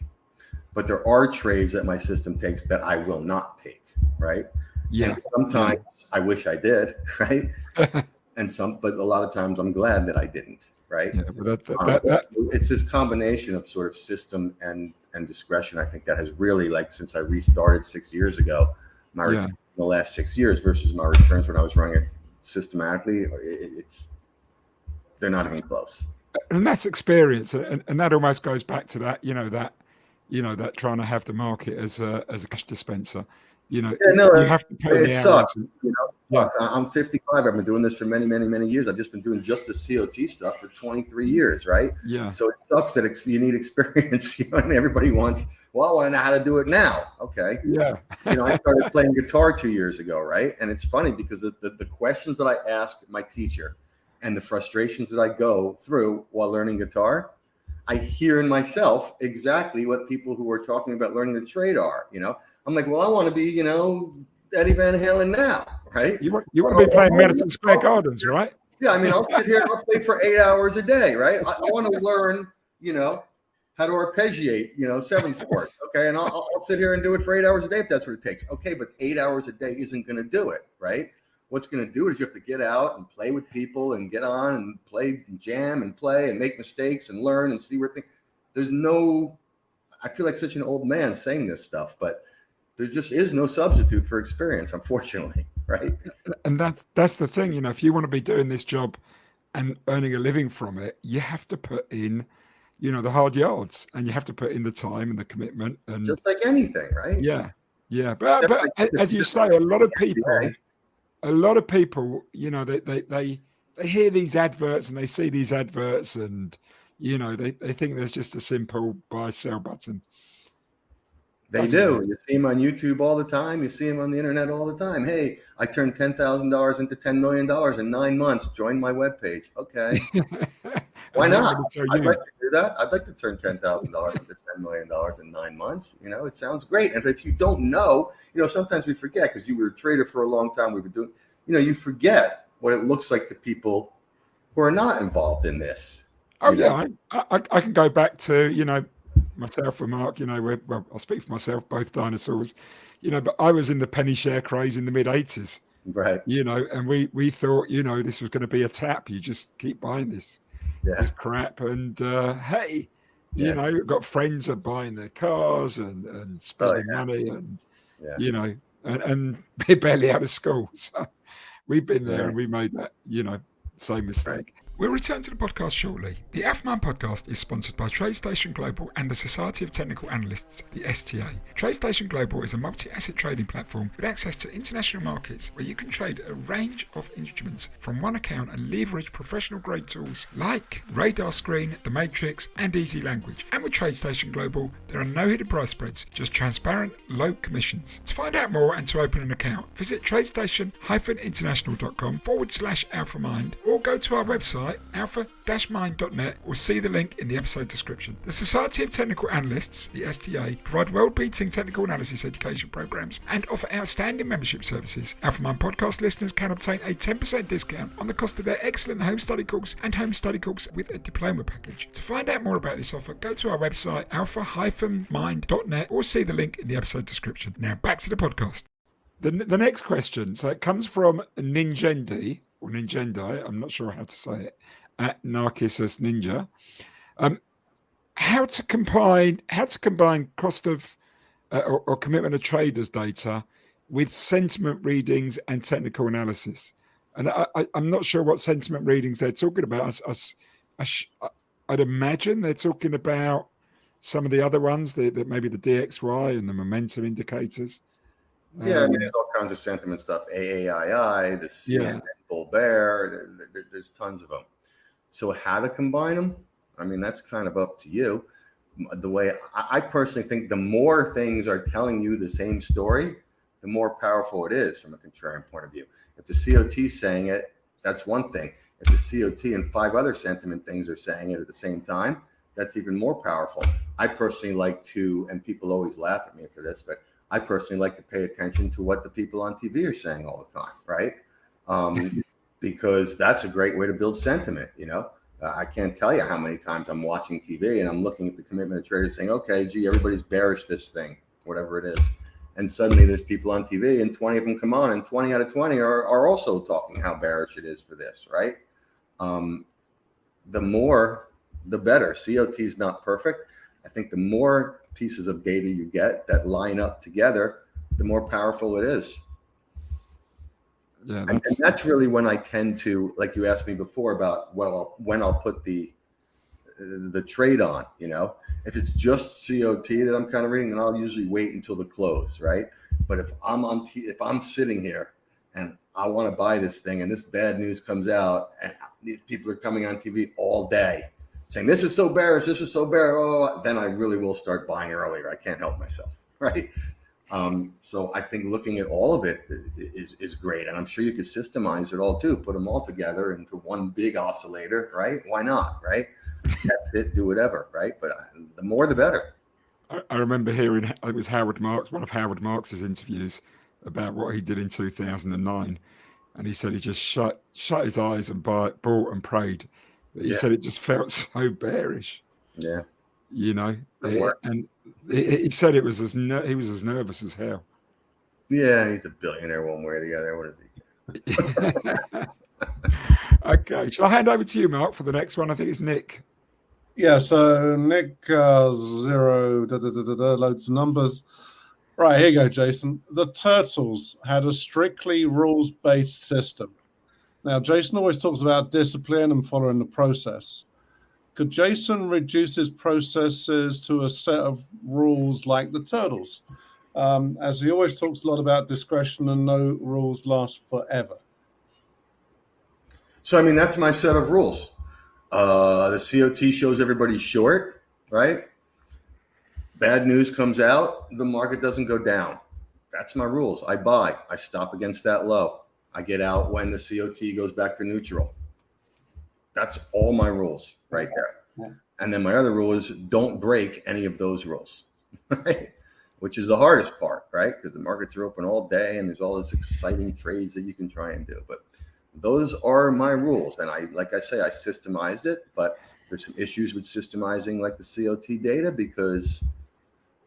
but there are trades that my system takes that I will not take, right? Yeah. And sometimes I wish I did, right? But a lot of times I'm glad that I didn't, right? Yeah, but It's this combination of sort of system and discretion. I think that has really, like, since I restarted 6 years ago, my returns in the last 6 years versus my returns when I was running it systematically, they're not even close. And that's experience, and that almost goes back to that, that trying to have the market as a cash dispenser. You have to put in the sucks. hours. I'm 55. I've been doing this for many, many, many years. I've just been doing just the COT stuff for 23 years, right? Yeah. So it sucks that you need experience. You know what I mean? Everybody wants, well, I want to know how to do it now. Okay. Yeah. I started playing guitar 2 years ago, right? And it's funny because the questions that I ask my teacher and the frustrations that I go through while learning guitar, I hear in myself exactly what people who are talking about learning the trade are. I'm like, well, I want to be, Eddie Van Halen now, right? You want to be playing Madison Square Gardens, right? Yeah, I mean, I'll sit here and I'll play for 8 hours a day, right? I want to learn, how to arpeggiate, seventh chord, okay? And I'll sit here and do it for 8 hours a day if that's what it takes. Okay, but 8 hours a day isn't going to do it, right? What's going to do it is you have to get out and play with people and get on and play and jam and play and make mistakes and learn and see where things. I feel like such an old man saying this stuff, but there just is no substitute for experience, unfortunately, right? And that's the thing, if you want to be doing this job and earning a living from it, you have to put in, the hard yards, and you have to put in the time and the commitment, and just like anything, right? Yeah. But as you say, a lot of people, they hear these adverts and they see these adverts, and they think there's just a simple buy sell button. They do. You see them on YouTube all the time. You see them on the internet all the time. Hey, I turned $10,000 into $10 million in 9 months. Join my webpage. Okay. Why not? I'd like to do that. I'd like to turn $10,000 into $10 million in 9 months. It sounds great. And if you don't know, sometimes we forget, because you were a trader for a long time. We've been doing, you forget what it looks like to people who are not involved in this. Oh, yeah. I can go back to, myself and Mark, I'll speak for myself, both dinosaurs, but I was in the penny share craze in the mid 80s. Right. And we thought, this was going to be a tap. You just keep buying this crap. And hey, got friends are buying their cars and spending money and, and they're barely out of school. So we've been there and we made that, same mistake. Right. We'll return to the podcast shortly. The AlphaMind Podcast is sponsored by TradeStation Global and the Society of Technical Analysts, the STA. TradeStation Global is a multi-asset trading platform with access to international markets where you can trade a range of instruments from one account and leverage professional-grade tools like RadarScreen, The Matrix, and EasyLanguage. And with TradeStation Global, there are no hidden price spreads, just transparent, low commissions. To find out more and to open an account, visit tradestation-international.com/AlphaMind or go to our website alpha-mind.net, or see the link in the episode description. The Society of Technical Analysts, the STA, provide world-beating technical analysis education programs and offer outstanding membership services. AlphaMind Podcast listeners can obtain a 10% discount on the cost of their excellent home study course and home study course with a diploma package. To find out more about this offer, go to our website alpha-mind.net or see the link in the episode description. Now back to the podcast. The next question, so it comes from Ninjendi, or Ninjendi, I'm not sure how to say it, at Narcissus Ninja. How to combine cost of or commitment of traders data with sentiment readings and technical analysis. And I'm not sure what sentiment readings they're talking about. I'd imagine they're talking about some of the other ones, that maybe the DXY and the momentum indicators. Yeah, I mean, there's all kinds of sentiment stuff. AAII, the CNN bull bear. There's tons of them. So how to combine them? I mean, that's kind of up to you. The way I personally think, the more things are telling you the same story, the more powerful it is from a contrarian point of view. If the COT is saying it, that's one thing. If the COT and 5 other sentiment things are saying it at the same time, that's even more powerful. I personally like to, and people always laugh at me for this, but I personally like to pay attention to what the people on TV are saying all the time, right? Because that's a great way to build sentiment, I can't tell you how many times I'm watching TV and I'm looking at the commitment of traders saying, okay, gee, everybody's bearish this thing, whatever it is. And suddenly there's people on TV and 20 of them come on and 20 out of 20 are also talking how bearish it is for this, right? The more, the better. COT is not perfect. I think the more pieces of data you get that line up together, the more powerful it is. Yeah, and that's really when I tend to, like you asked me before about, well, when I'll put the trade on, you know, if it's just COT that I'm kind of reading, then I'll usually wait until the close, right? But if I'm if I'm sitting here and I want to buy this thing and this bad news comes out and these people are coming on TV all day saying, this is so bearish, this is so bearish, then I really will start buying earlier. I can't help myself, right? So I think looking at all of it is great. And I'm sure you could systemize it all too, put them all together into one big oscillator, right? Why not, right? Test it, do whatever, right? But the more, the better. I remember hearing, it was Howard Marks, one of Howard Marks's interviews about what he did in 2009. And he said he just shut his eyes and bought and prayed. He said it just felt so bearish. Yeah. You know, and he said it was he was as nervous as hell. Yeah, he's a billionaire one way or the other. What is he? Okay, shall I hand over to you, Mark, for the next one? I think it's Nick. Yeah, so Nick, zero, loads of numbers. Right, here you go, Jason. The Turtles had a strictly rules-based system. Now, Jason always talks about discipline and following the process. Could Jason reduce his processes to a set of rules like the Turtles? As he always talks a lot about discretion and no rules last forever. So, I mean, that's my set of rules. The COT shows everybody short, right? Bad news comes out, the market doesn't go down. That's my rules. I buy. I stop against that low. I get out when the COT goes back to neutral. That's all my rules right there. Yeah. And then my other rule is don't break any of those rules, right? Which is the hardest part, right? Because the markets are open all day and there's all this exciting trades that you can try and do. But those are my rules. And like I say, I systemized it, but there's some issues with systemizing like the COT data because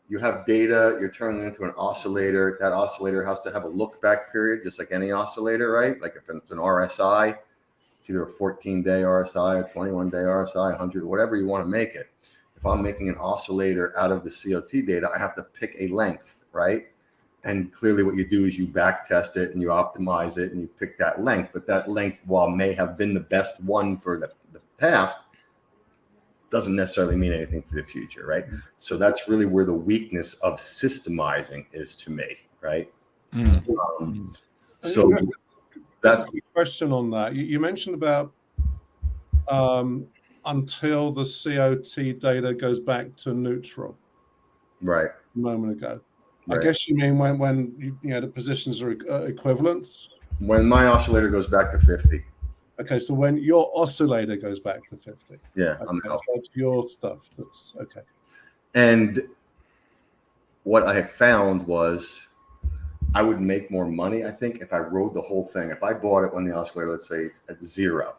you have data, you're turning it into an oscillator. That oscillator has to have a look back period, just like any oscillator, right? Like if it's an RSI, it's either a 14-day RSI, a 21-day RSI, 100, whatever you want to make it. If I'm making an oscillator out of the COT data, I have to pick a length, right? And clearly what you do is you back test it and you optimize it and you pick that length. But that length, while may have been the best one for the past, doesn't necessarily mean anything for the future, right? So that's really where the weakness of systemizing is to me, right? So that's a question on that. You mentioned about until the COT data goes back to neutral, right? A moment ago. Right. I guess you mean when you know the positions are equivalents. When my oscillator goes back to 50. Okay, so when your oscillator goes back to 50. Yeah, okay, I'm out. That's your stuff. That's okay. And what I have found was I would make more money, I think, if I rode the whole thing. If I bought it when the oscillator, let's say, at 0,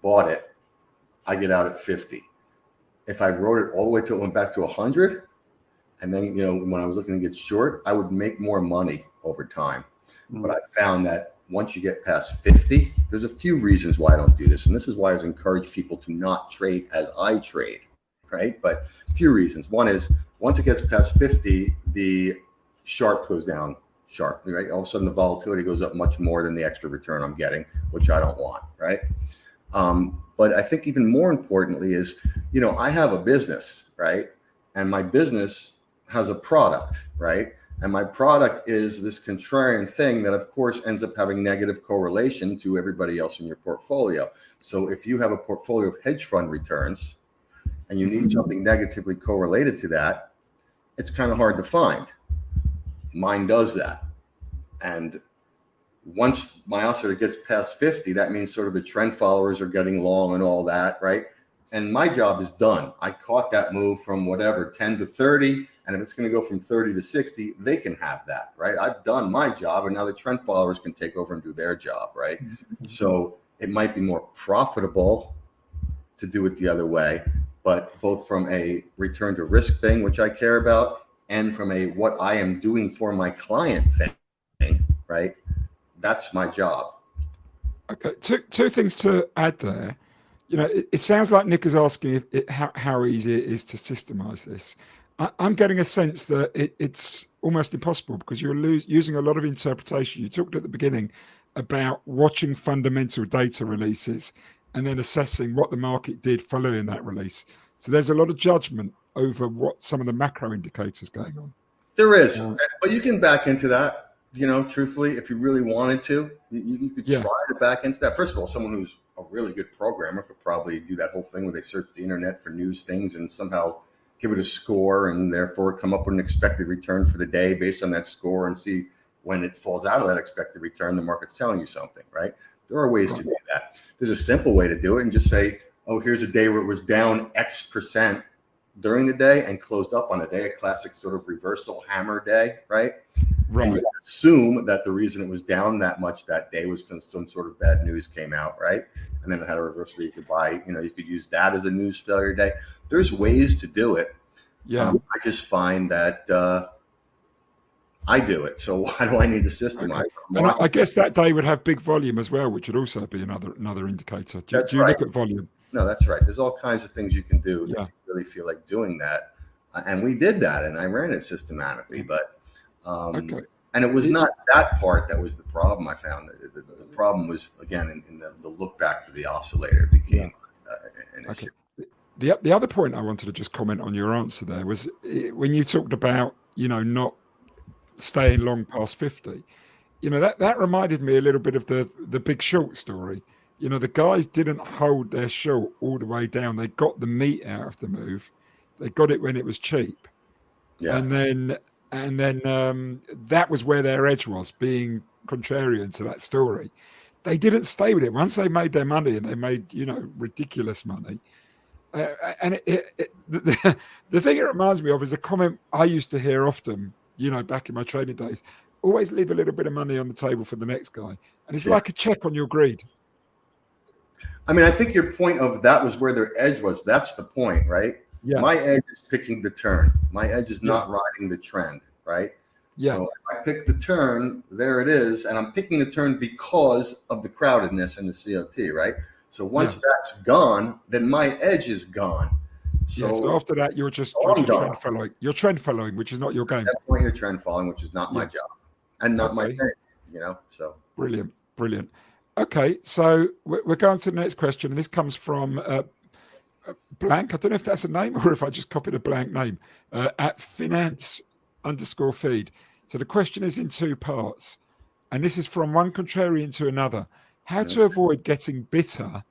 bought it, I get out at 50. If I rode it all the way till it went back to 100, and then, you know, when I was looking to get short, I would make more money over time. But I found that once you get past 50, there's a few reasons why I don't do this. And this is why I encourage people to not trade as I trade, right? But a few reasons. One is once it gets past 50, the sharp goes down sharply, right? All of a sudden the volatility goes up much more than the extra return I'm getting, which I don't want, right? But I think even more importantly is, you know, I have a business, right? And my business has a product, right? And my product is this contrarian thing that, of course, ends up having negative correlation to everybody else in your portfolio. So if you have a portfolio of hedge fund returns and you need something negatively correlated to that, it's kind of hard to find. Mine does that. And once my oscillator gets past 50, that means sort of the trend followers are getting long and all that, right? And my job is done. I caught that move from whatever, 10 to 30. And if it's going to go from 30 to 60, they can have that, right? I've done my job, and now the trend followers can take over and do their job, right? So it might be more profitable to do it the other way, but both from a return to risk thing, which I care about, and from a what I am doing for my client thing, right? That's my job. Okay, two things to add there. It sounds like Nick is asking how easy it is to systemize this. I'm getting a sense that it's almost impossible because you're using a lot of interpretation. You talked at the beginning about watching fundamental data releases and then assessing what the market did following that release. So there's a lot of judgment over what some of the macro indicators going on. There is, but you can back into that. Truthfully, if you really wanted to, you could try to back into that. First of all, someone who's a really good programmer could probably do that whole thing where they search the internet for news things and somehow give it a score and therefore come up with an expected return for the day based on that score and see when it falls out of that expected return, the market's telling you something, right? There are ways to do that. There's a simple way to do it and just say, oh, here's a day where it was down X percent during the day and closed up on the day, a classic sort of reversal hammer day, right? Right. And you assume that the reason it was down that much that day was because some sort of bad news came out, right? And then it had a reversal you could buy. You could use that as a news failure day. There's ways to do it. Yeah. I just find that I do it. So why do I need the system? Okay. And I guess that day would have big volume as well, which would also be another indicator. Do you look at volume? No, that's right. There's all kinds of things you can do if you really feel like doing that. And we did that, and I ran it systematically. But and it was not that part that was the problem. I found that the problem was, again, in the look back to the oscillator became an issue. The other point I wanted to just comment on your answer there was when you talked about, not staying long past 50. That reminded me a little bit of the Big Short story. The guys didn't hold their short all the way down. They got the meat out of the move. They got it when it was cheap. Yeah. And then that was where their edge was, being contrarian to that story. They didn't stay with it. Once they made their money, and they made, ridiculous money. And the thing it reminds me of is a comment I used to hear often, back in my trading days. Always leave a little bit of money on the table for the next guy. And it's like a check on your greed. I mean, I think your point of that was where their edge was. That's the point, right? Yeah. My edge is picking the turn. My edge is not riding the trend, right? Yeah. So if I pick the turn, there it is. And I'm picking the turn because of the crowdedness in the COT, right? So once that's gone, then my edge is gone. So after that, you're just trend following. You're trend following, which is not your game. At that point, you're trend following, which is not my job and not my thing, so. Brilliant. Okay, so we're going to the next question, and this comes from blank. I don't know if that's a name or if I just copied a blank name at finance_feed. So the question is in two parts, and this is from one contrarian to another. How to avoid getting bitter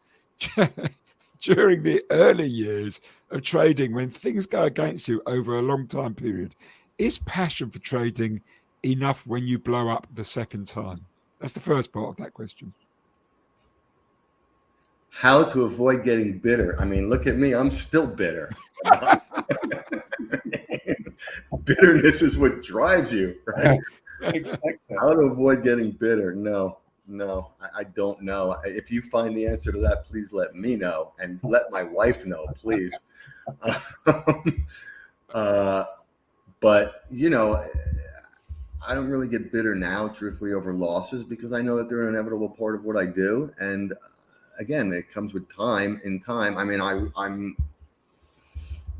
during the early years of trading when things go against you over a long time period. Is passion for trading enough when you blow up the second time? That's the first part of that question. How to avoid getting bitter. I mean, look at me. I'm still bitter. Bitterness is what drives you, right? How to avoid getting bitter. No, I don't know. If you find the answer to that, please let me know and let my wife know, please. But, I don't really get bitter now, truthfully, over losses because I know that they're an inevitable part of what I do. And again, it comes with time. In time, I mean, I'm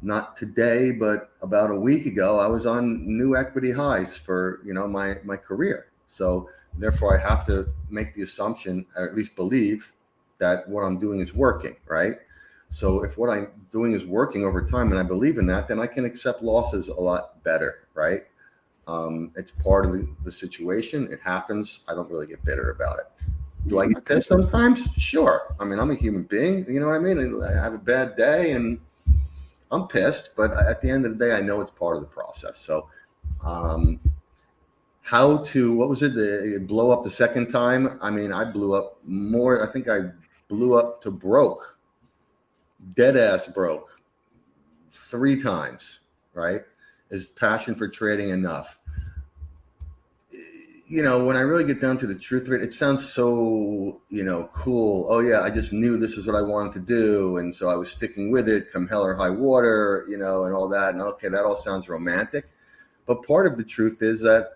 not today, but about a week ago, I was on new equity highs for, my career. So therefore, I have to make the assumption, or at least believe, that what I'm doing is working, right? So if what I'm doing is working over time and I believe in that, then I can accept losses a lot better, right? It's part of the situation. It happens. I don't really get bitter about it. Do I get pissed sometimes? Sure. I mean, I'm a human being. You know what I mean? I have a bad day and I'm pissed, but at the end of the day, I know it's part of the process. So how to, what was it, blow up the second time? I mean, I blew up more. I think I blew up to broke, dead ass broke 3 times, right? Is passion for trading enough? When I really get down to the truth of it, it sounds so, cool. Oh yeah, I just knew this was what I wanted to do. And so I was sticking with it come hell or high water, and all that. And okay, that all sounds romantic. But part of the truth is that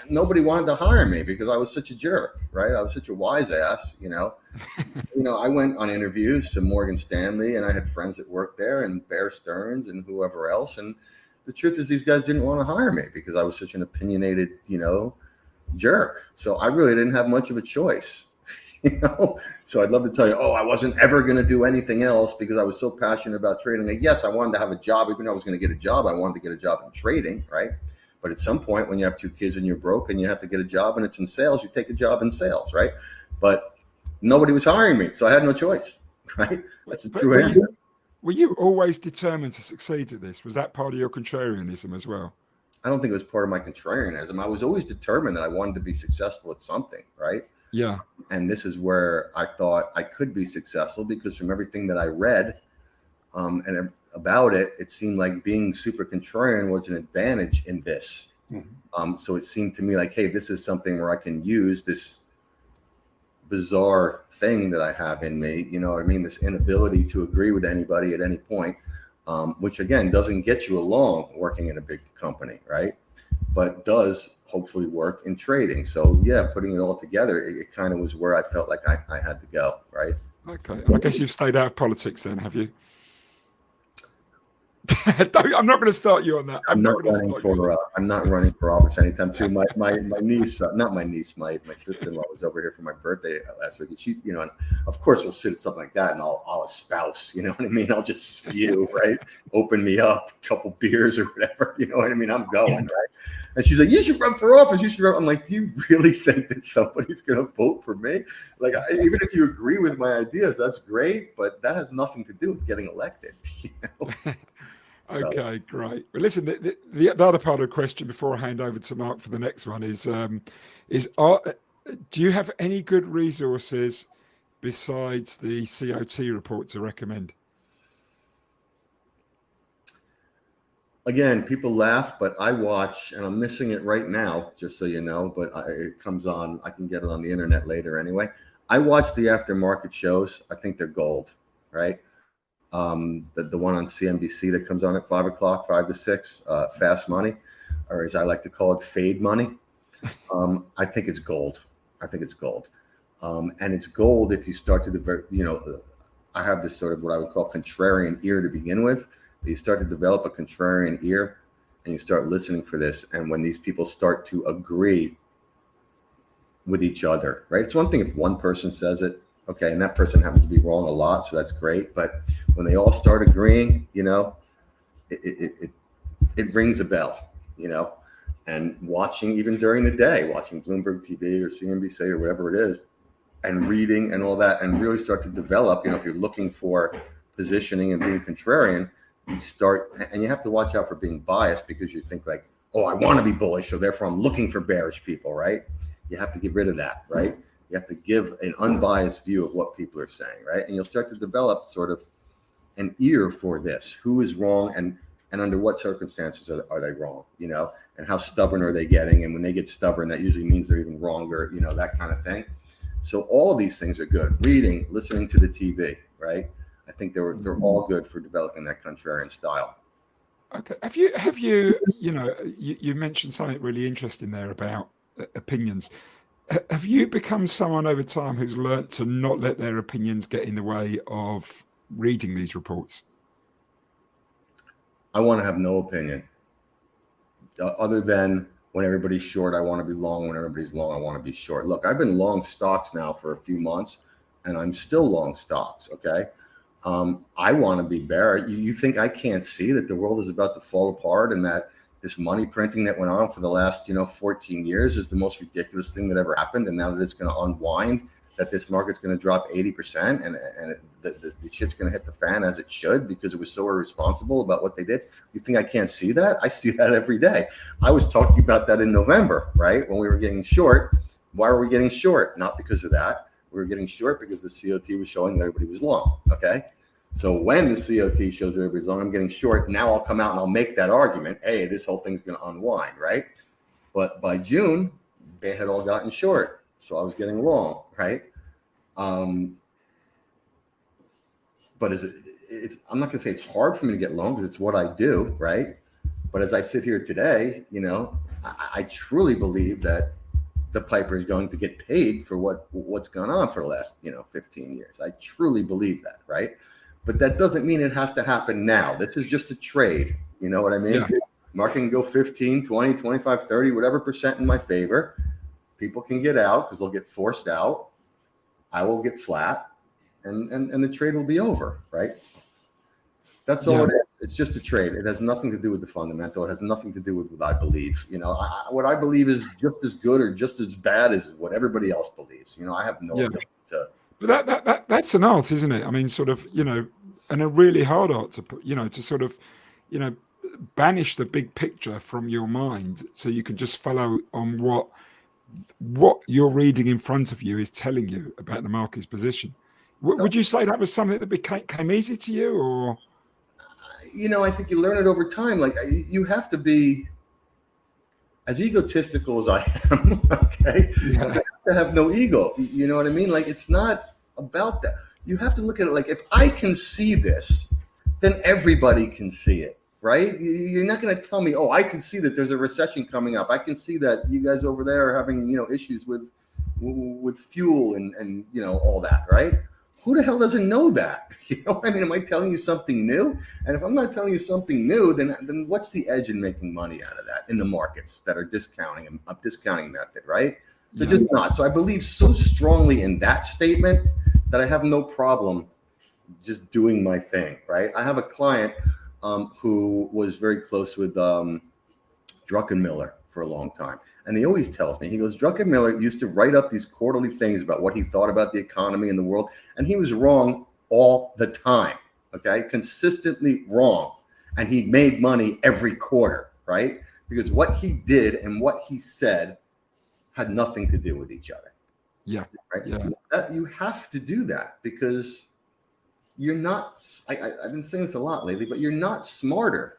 nobody wanted to hire me because I was such a jerk, right? I was such a wise ass, I went on interviews to Morgan Stanley, and I had friends that worked there, and Bear Stearns and whoever else. And the truth is these guys didn't want to hire me because I was such an opinionated, jerk. So I really didn't have much of a choice. So I'd love to tell you, I wasn't ever going to do anything else because I was so passionate about trading. Like, yes, I wanted to have a job. Even though I was going to get a job, I wanted to get a job in trading, right? But at some point when you have 2 kids and you're broke and you have to get a job and it's in sales, you take a job in sales, right? But nobody was hiring me, so I had no choice, right? That's a true answer. Were you always determined to succeed at this? Was that part of your contrarianism as well? I don't think it was part of my contrarianism. I was always determined that I wanted to be successful at something, right? Yeah. And this is where I thought I could be successful because from everything that I read and about it, it seemed like being super contrarian was an advantage in this. Mm-hmm. So it seemed to me like, hey, this is something where I can use this bizarre thing that I have in me, this inability to agree with anybody at any point, which again, doesn't get you along working in a big company, right? But does hopefully work in trading. So yeah, putting it all together, it kind of was where I felt like I had to go, right? Okay. I guess you've stayed out of politics then, have you? I'm not going to start you on that. I'm not running for office anytime soon. My niece, not my niece, my sister-in-law was over here for my birthday last week. And she, and of course we'll sit at something like that and I'll espouse, you know what I mean? I'll just spew, right? Open me up, a couple beers or whatever, you know what I mean? I'm going, right? And she's like, you should run for office. You should run. I'm like, do you really think that somebody's going to vote for me? Like, even if you agree with my ideas, that's great, but that has nothing to do with getting elected, Okay, great. Well, listen, the other part of the question before I hand over to Mark for the next one is do you have any good resources besides the COT report to recommend? Again, people laugh, but I watch, and I'm missing it right now, just so you know, but it comes on, I can get it on the internet later anyway. I watch the aftermarket shows. I think they're gold, right? The one on CNBC that comes on at 5 o'clock, 5 to 6, Fast Money, or as I like to call it, Fade Money. I think it's gold. And it's gold if you start to develop, I have this sort of what I would call contrarian ear to begin with. But you start to develop a contrarian ear and you start listening for this. And when these people start to agree with each other, right? It's one thing if one person says it, okay, and that person happens to be wrong a lot, so that's great. But when they all start agreeing, it rings a bell, and watching even during the day, watching Bloomberg TV or CNBC or whatever it is, and reading and all that, and really start to develop, if you're looking for positioning and being contrarian, you start, and you have to watch out for being biased because you think like, oh, I want to be bullish, so therefore I'm looking for bearish people, right? You have to get rid of that, right? You have to give an unbiased view of what people are saying, right? And you'll start to develop sort of an ear for this. Who is wrong and under what circumstances are they wrong, and how stubborn are they getting? And when they get stubborn, that usually means they're even wronger, that kind of thing. So all of these things are good. Reading, listening to the TV, right? I think they're all good for developing that contrarian style. Okay. Have you you mentioned something really interesting there about opinions. Have you become someone over time who's learnt to not let their opinions get in the way of reading these reports? I want to have no opinion other than when everybody's short, I want to be long. When everybody's long, I want to be short. Look, I've been long stocks now for a few months and I'm still long stocks. Okay. I want to be bear. You think I can't see that the world is about to fall apart and that this money printing that went on for the last, 14 years is the most ridiculous thing that ever happened. And now that it's going to unwind, that this market's going to drop 80% and the shit's going to hit the fan as it should because it was so irresponsible about what they did. You think I can't see that? I see that every day. I was talking about that in November, right? When we were getting short. Why were we getting short? Not because of that. We were getting short because the COT was showing that everybody was long, okay? So when the COT shows that everybody's long, I'm getting short. Now I'll come out and I'll make that argument. Hey, this whole thing's going to unwind, right? But by June, they had all gotten short. So I was getting long, right? But I'm not going to say it's hard for me to get long because it's what I do, right? But as I sit here today, I truly believe that the piper is going to get paid for what's gone on for the last 15 years. I truly believe that, right? But that doesn't mean it has to happen now. This is just a trade. You know what I mean? Yeah. Market can go 15, 20, 25, 30, whatever percent in my favor. People can get out because they'll get forced out. I will get flat, and the trade will be over, right? That's all it is. It's just a trade. It has nothing to do with the fundamental. It has nothing to do with what I believe. What I believe is just as good or just as bad as what everybody else believes. I have no ability to. But that's an art, isn't it? I mean, sort of, and a really hard art to put, to sort of, banish the big picture from your mind so you can just follow on what you're reading in front of you is telling you about the market's position. Would you say that was something that became easy to you, or? I think you learn it over time. Like, you have to be as egotistical as I am. Okay, you have to have no ego. You know what I mean? Like, it's not about that. You have to look at it like, if I can see this, then everybody can see it, right? You're not going to tell me, oh, I can see that there's a recession coming up. I can see that you guys over there are having issues with fuel and all that, right? Who the hell doesn't know that? I mean, am I telling you something new? And if I'm not telling you something new, then what's the edge in making money out of that in the markets that are discounting a discounting method, right? They're just not. So I believe so strongly in that statement that I have no problem just doing my thing, right? I have a client who was very close with Druckenmiller for a long time. And he always tells me, he goes, Druckenmiller used to write up these quarterly things about what he thought about the economy and the world. And he was wrong all the time, okay? Consistently wrong. And he made money every quarter, right? Because what he did and what he said had nothing to do with each other. Yeah. Right? Yeah. You have to do that because you're not, I've been saying this a lot lately, but you're not smarter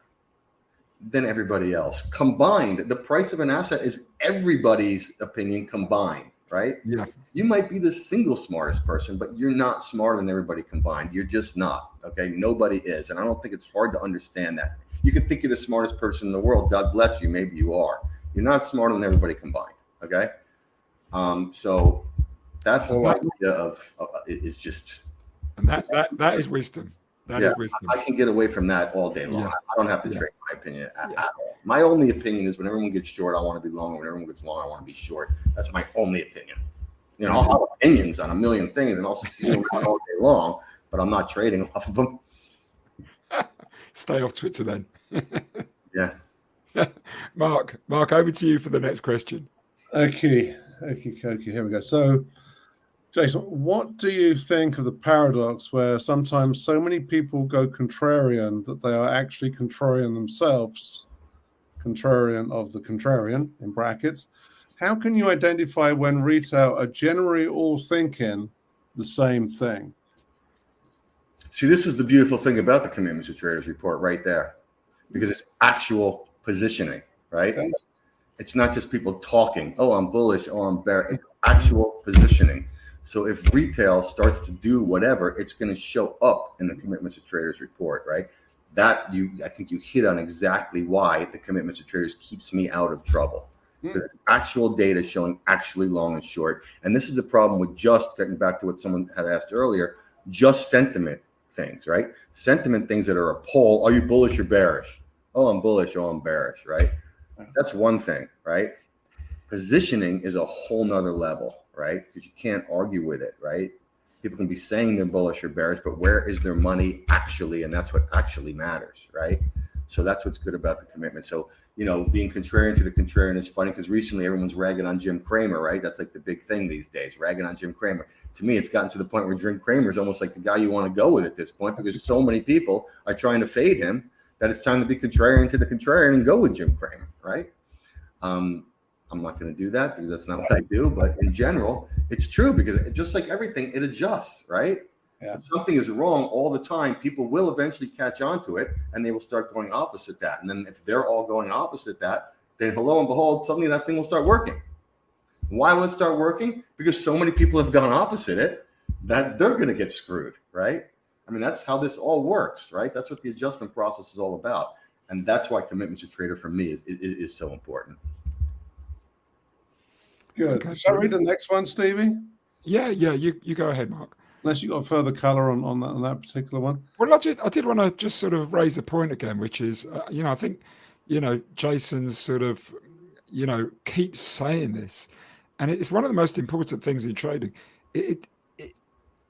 than everybody else. Combined, the price of an asset is everybody's opinion combined, right? Yeah. You might be the single smartest person, but you're not smarter than everybody combined. You're just not, okay? Nobody is. And I don't think it's hard to understand that. You can think you're the smartest person in the world. God bless you. Maybe you are. You're not smarter than everybody combined, okay? So that whole idea of is just... And that is wisdom. That is wisdom. I can get away from that all day long. I don't have to trade my opinion at all. My only opinion is when everyone gets short, I want to be long. When everyone gets long, I want to be short. That's my only opinion. I'll have opinions on a million things and I'll steal all day long, but I'm not trading off of them. Stay off Twitter then. Yeah. Mark, over to you for the next question. Okay. Here we go. So, Jason, what do you think of the paradox where sometimes so many people go contrarian that they are actually contrarian themselves, contrarian of the contrarian, in brackets? How can you identify when retail are generally all thinking the same thing? See, this is the beautiful thing about the Commitments of Traders report right there, because it's actual positioning, right? Okay. It's not just people talking, oh, I'm bullish, oh, I'm bearish. It's actual positioning. So if retail starts to do whatever, it's going to show up in the Commitments of Traders report, right? I think you hit on exactly why the Commitments of Traders keeps me out of trouble. Actual data showing actually long and short. And this is the problem with just getting back to what someone had asked earlier, just sentiment things, right? Sentiment things that are a poll. Are you bullish or bearish? Oh, I'm bullish. Oh, I'm bearish, right? That's one thing, right? Positioning is a whole nother level, right? Because you can't argue with it, right? People can be saying they're bullish or bearish, but where is their money actually? And that's what actually matters, right? So that's what's good about the commitment. So, being contrarian to the contrarian is funny because recently everyone's ragging on Jim Cramer, right? That's like the big thing these days, ragging on Jim Cramer. To me, it's gotten to the point where Jim Cramer is almost like the guy you want to go with at this point because so many people are trying to fade him that it's time to be contrarian to the contrarian and go with Jim Cramer, right? I'm not going to do that because that's not what I do. But in general, it's true because just like everything, it adjusts, right? Yeah. If something is wrong all the time, people will eventually catch on to it and they will start going opposite that. And then if they're all going opposite that, then lo and behold, suddenly that thing will start working. Why will it start working? Because so many people have gone opposite it that they're going to get screwed, right? I mean, that's how this all works, right? That's what the adjustment process is all about. And that's why commitment to trader for me is so important. Good. Okay, Shall I read the next one, Stevie? Yeah, you go ahead, Mark. Unless you got further color on that particular one. Well, I did want to just sort of raise a point again, which is, I think, Jason's sort of, keeps saying this, and it's one of the most important things in trading.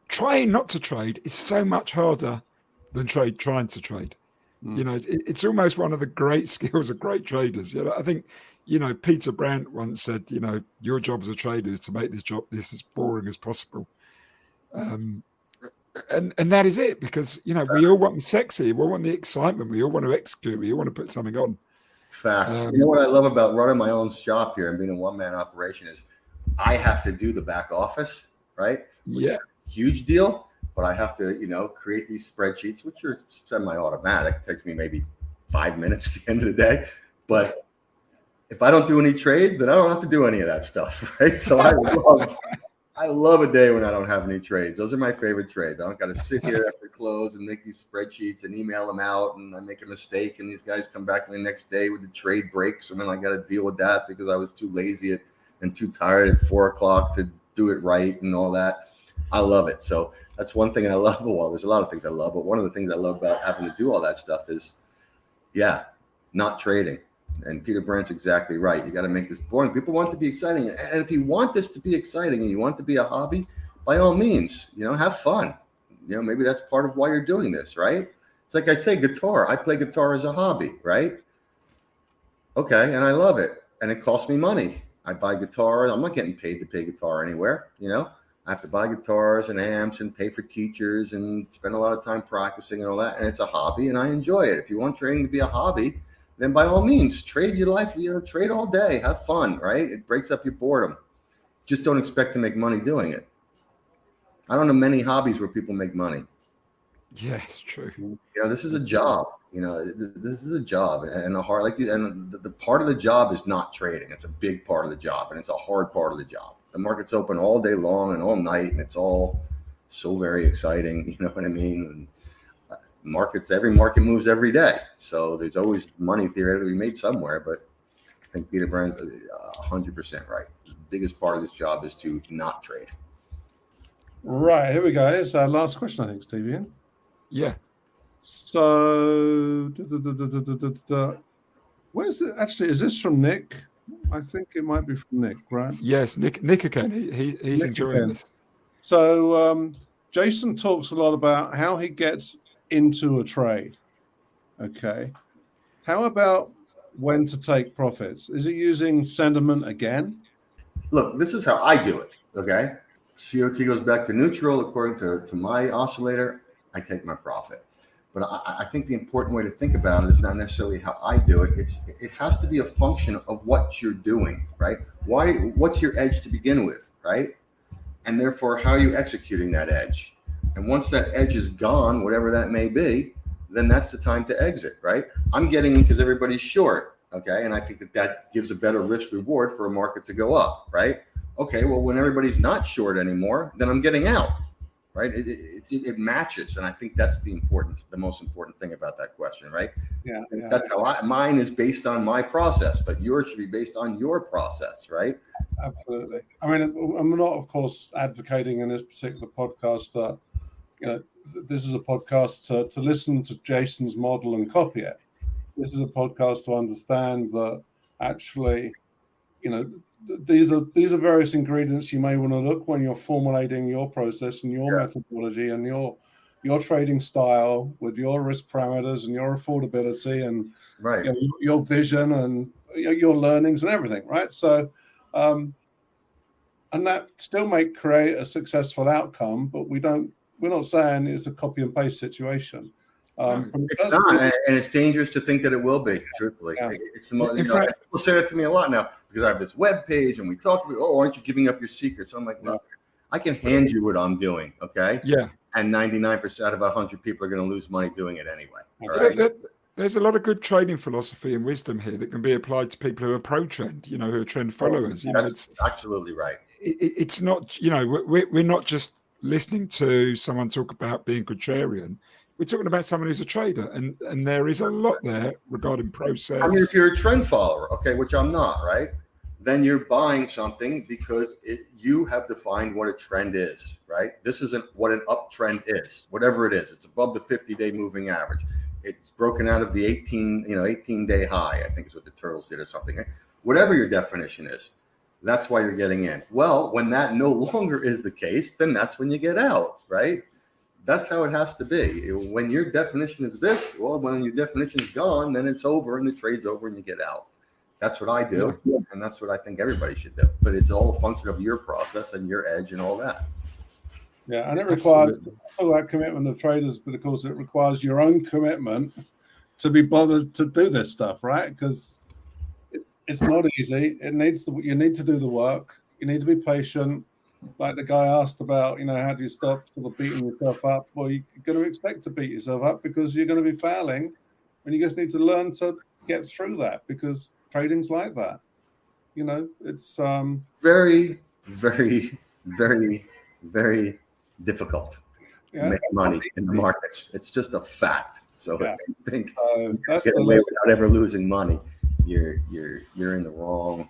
Trying not to trade is so much harder than trying to trade. It's almost one of the great skills of great traders. I think, Peter Brandt once said, your job as a trader is to make this as boring as possible. And that is it, because, we all want the sexy, we all want the excitement, we all want to execute, we all want to put something on. Fact. You know what I love about running my own shop here and being a one-man operation is I have to do the back office, right? Which is a huge deal, but I have to, create these spreadsheets, which are semi-automatic. It takes me maybe 5 minutes at the end of the day. But if I don't do any trades, then I don't have to do any of that stuff, right? So I love a day when I don't have any trades. Those are my favorite trades. I don't got to sit here after close and make these spreadsheets and email them out, and I make a mistake and these guys come back the next day with the trade breaks, and then I got to deal with that because I was too lazy and too tired at 4 o'clock to do it right and all that. I love it. So that's one thing I love. Well, there's a lot of things I love, but one of the things I love about having to do all that stuff is, not trading. And Peter Brandt's exactly right. You got to make this boring. People want it to be exciting. And if you want this to be exciting and you want it to be a hobby, by all means, have fun. Maybe that's part of why you're doing this, right? It's like I say, guitar. I play guitar as a hobby, right? Okay, and I love it. And it costs me money. I buy guitars. I'm not getting paid to play guitar anywhere, I have to buy guitars and amps and pay for teachers and spend a lot of time practicing and all that. And it's a hobby, and I enjoy it. If you want trading to be a hobby, then by all means, trade your life, trade all day, have fun, right? It breaks up your boredom. Just don't expect to make money doing it. I don't know many hobbies where people make money. Yeah, it's true. This is a job. This is a job, and the part of the job is not trading. It's a big part of the job, and it's a hard part of the job. The market's open all day long and all night, and it's all so very exciting. You know what I mean? And every market moves every day, so there's always money theoretically made somewhere. But I think Peter Brandt's 100% right. The biggest part of this job is to not trade. Right, here we go. It's our last question, I think, Stevie. Yeah. So, where's it? Actually, is this from Nick? I think it might be from Nick, right? Yes, Nick again. He's enjoying this. So, Jason talks a lot about how he gets into a trade. Okay. How about when to take profits? Is he using sentiment again? Look, this is how I do it. Okay. COT goes back to neutral. According to my oscillator, I take my profit. But I think the important way to think about it is not necessarily how I do it. It has to be a function of what you're doing, right? What's your edge to begin with, right? And therefore, how are you executing that edge? And once that edge is gone, whatever that may be, then that's the time to exit, right? I'm getting in because everybody's short, okay? And I think that gives a better risk reward for a market to go up, right? Okay, well, when everybody's not short anymore, then I'm getting out, right? It matches, and I think that's the most important thing about that question, right? Yeah. That's how mine is based on my process, but yours should be based on your process, right? Absolutely. I mean, I'm not, of course, advocating in this particular podcast that this is a podcast to listen to Jason's model and copy it. This is a podcast to understand that actually, these are various ingredients you may want to look when you're formulating your process and your methodology and your trading style with your risk parameters and your affordability and your vision and your learnings and everything, right? So, and that still may create a successful outcome, but we're not saying it's a copy and paste situation. It's not, and it's dangerous to think that it will be. Truthfully, it's the most. People say that to me a lot now because I have this web page and we talk about, aren't you giving up your secrets? So I'm like, look, I can hand you what I'm doing, okay? Yeah. And 99% out of 100 people are going to lose money doing it anyway. All right? There's a lot of good trading philosophy and wisdom here that can be applied to people who are pro-trend, who are trend followers. That's absolutely right. It's not, we're not just listening to someone talk about being contrarian. we're talking about someone who's a trader, and there is a lot there regarding process. I mean, if you're a trend follower, okay, which I'm not, right? Then you're buying something because you have defined what a trend is, right? This isn't what an uptrend is, whatever it is. It's above the 50-day moving average. It's broken out of the 18-day high, I think is what the turtles did or something. Right? Whatever your definition is, that's why you're getting in. Well, when that no longer is the case, then that's when you get out, right? That's how it has to be. When your definition is this, well, when your definition is gone, then it's over and the trade's over and you get out. That's what I do, and that's what I think everybody should do. But it's all a function of your process and your edge and all that. Yeah, and it requires that commitment of traders, but of course it requires your own commitment to be bothered to do this stuff, right? Because it's not easy. You need to do the work. You need to be patient. Like the guy asked about, how do you stop sort of beating yourself up? Well, you're going to expect to beat yourself up because you're going to be failing, and you just need to learn to get through that because trading's like that. It's very, very, very, very difficult to make money in the markets. It's just a fact. So if you think get away without ever losing money, you're in the wrong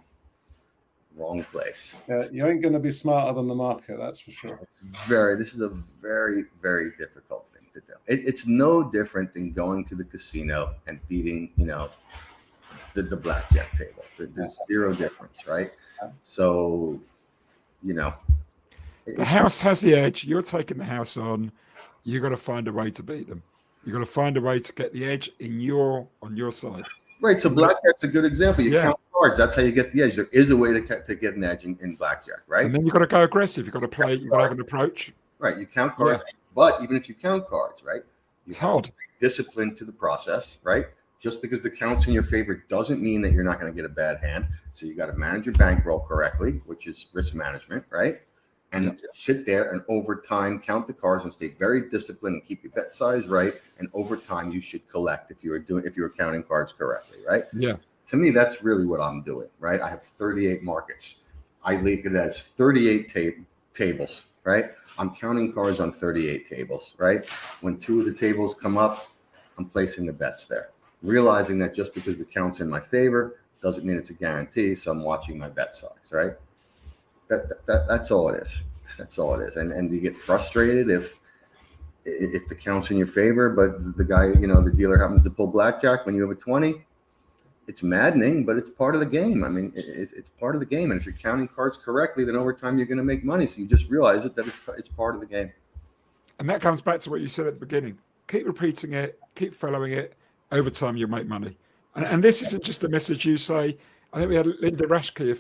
place. Yeah, you ain't going to be smarter than the market, that's for sure. This is a very, very difficult thing to do. It's no different than going to the casino and beating, the blackjack table. There's zero difference, right? So, the house has the edge. You're taking the house on. You've got to find a way to beat them. You've got to find a way to get the edge on your side. Right. So blackjack's a good example. You count cards. That's how you get the edge. There is a way to get an edge in blackjack, right? And then you've got to go aggressive. You've got to play. You've got to have an approach. Right. You count cards. Yeah. But even if you count cards, right, you have to be disciplined to the process, right? Just because the count's in your favor doesn't mean that you're not going to get a bad hand. So you got to manage your bankroll correctly, which is risk management, right? And sit there and over time count the cards and stay very disciplined and keep your bet size right. And over time you should collect if you were counting cards correctly, right? Yeah. To me, that's really what I'm doing, right? I have 38 markets. I leave it as 38 tables, right? I'm counting cards on 38 tables, right? When 2 of the tables come up, I'm placing the bets there. Realizing that just because the count's in my favor doesn't mean it's a guarantee. So I'm watching my bet size, right? That's all it is. That's all it is. And you get frustrated if the count's in your favor, but the guy, the dealer happens to pull blackjack when you have a 20. It's maddening, but it's part of the game. I mean, it's part of the game. And if you're counting cards correctly, then over time you're going to make money. So you just realize that it's part of the game. And that comes back to what you said at the beginning. Keep repeating it. Keep following it. Over time, you'll make money. And this isn't just a message you say. I think we had Linda Rashke a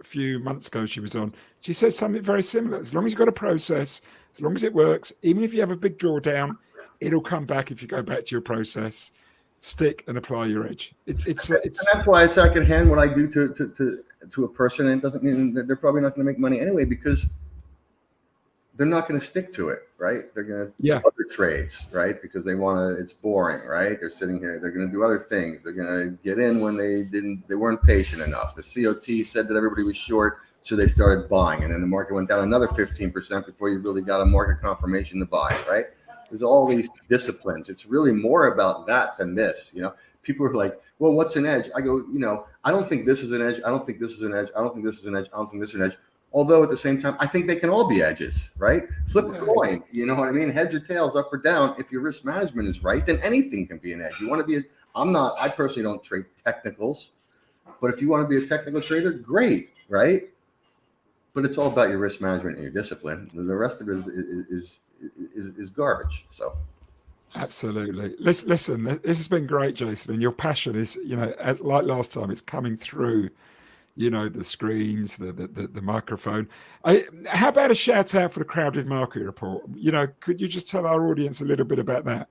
few months ago. She was on. She said something very similar. As long as you've got a process, as long as it works, even if you have a big drawdown, it'll come back if you go back to your process, stick and apply your edge. It's and that's why I secondhand what I do to a person, and it doesn't mean that they're probably not going to make money anyway because they're not going to stick to it, right? They're going to do other trades, right? Because they want to, it's boring, right? They're sitting here, they're going to do other things. They're going to get in when they weren't patient enough. The COT said that everybody was short, so they started buying. And then the market went down another 15% before you really got a market confirmation to buy, right? There's all these disciplines. It's really more about that than this, People are like, well, what's an edge? I go, I don't think this is an edge. I don't think this is an edge. I don't think this is an edge. I don't think this is an edge. Although at the same time, I think they can all be edges, right? Flip a coin, you know what I mean? Heads or tails, up or down. If your risk management is right, then anything can be an edge. You want to be I personally don't trade technicals, but if you want to be a technical trader, great, right? But it's all about your risk management and your discipline. The rest of it is garbage. So. Absolutely. Listen, this has been great, Jason. And your passion is, like last time, it's coming through. The screens, the microphone. How about a shout out for the Crowded Market Report? Could you just tell our audience a little bit about that?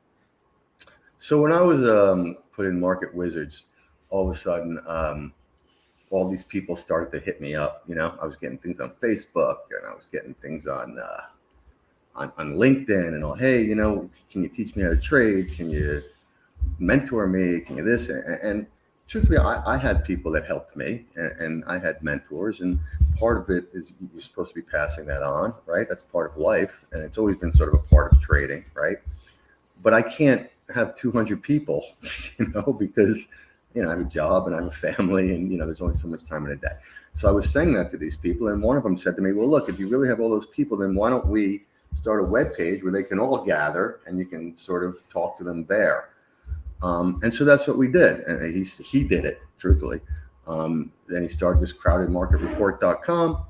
So when I was put in Market Wizards, all of a sudden, all these people started to hit me up. I was getting things on Facebook and I was getting things on LinkedIn and all. Hey, can you teach me how to trade? Can you mentor me? Can you this? And truthfully, I had people that helped me and I had mentors, and part of it is you're supposed to be passing that on, right? That's part of life. And it's always been sort of a part of trading, right? but I can't have 200 people, because, I have a job and I have a family and, there's only so much time in a day. So I was saying that to these people. And one of them said to me, well, look, if you really have all those people, then why don't we start a web page where they can all gather and you can sort of talk to them there. And so that's what we did. And he did it, truthfully. Then he started this crowdedmarketreport.com,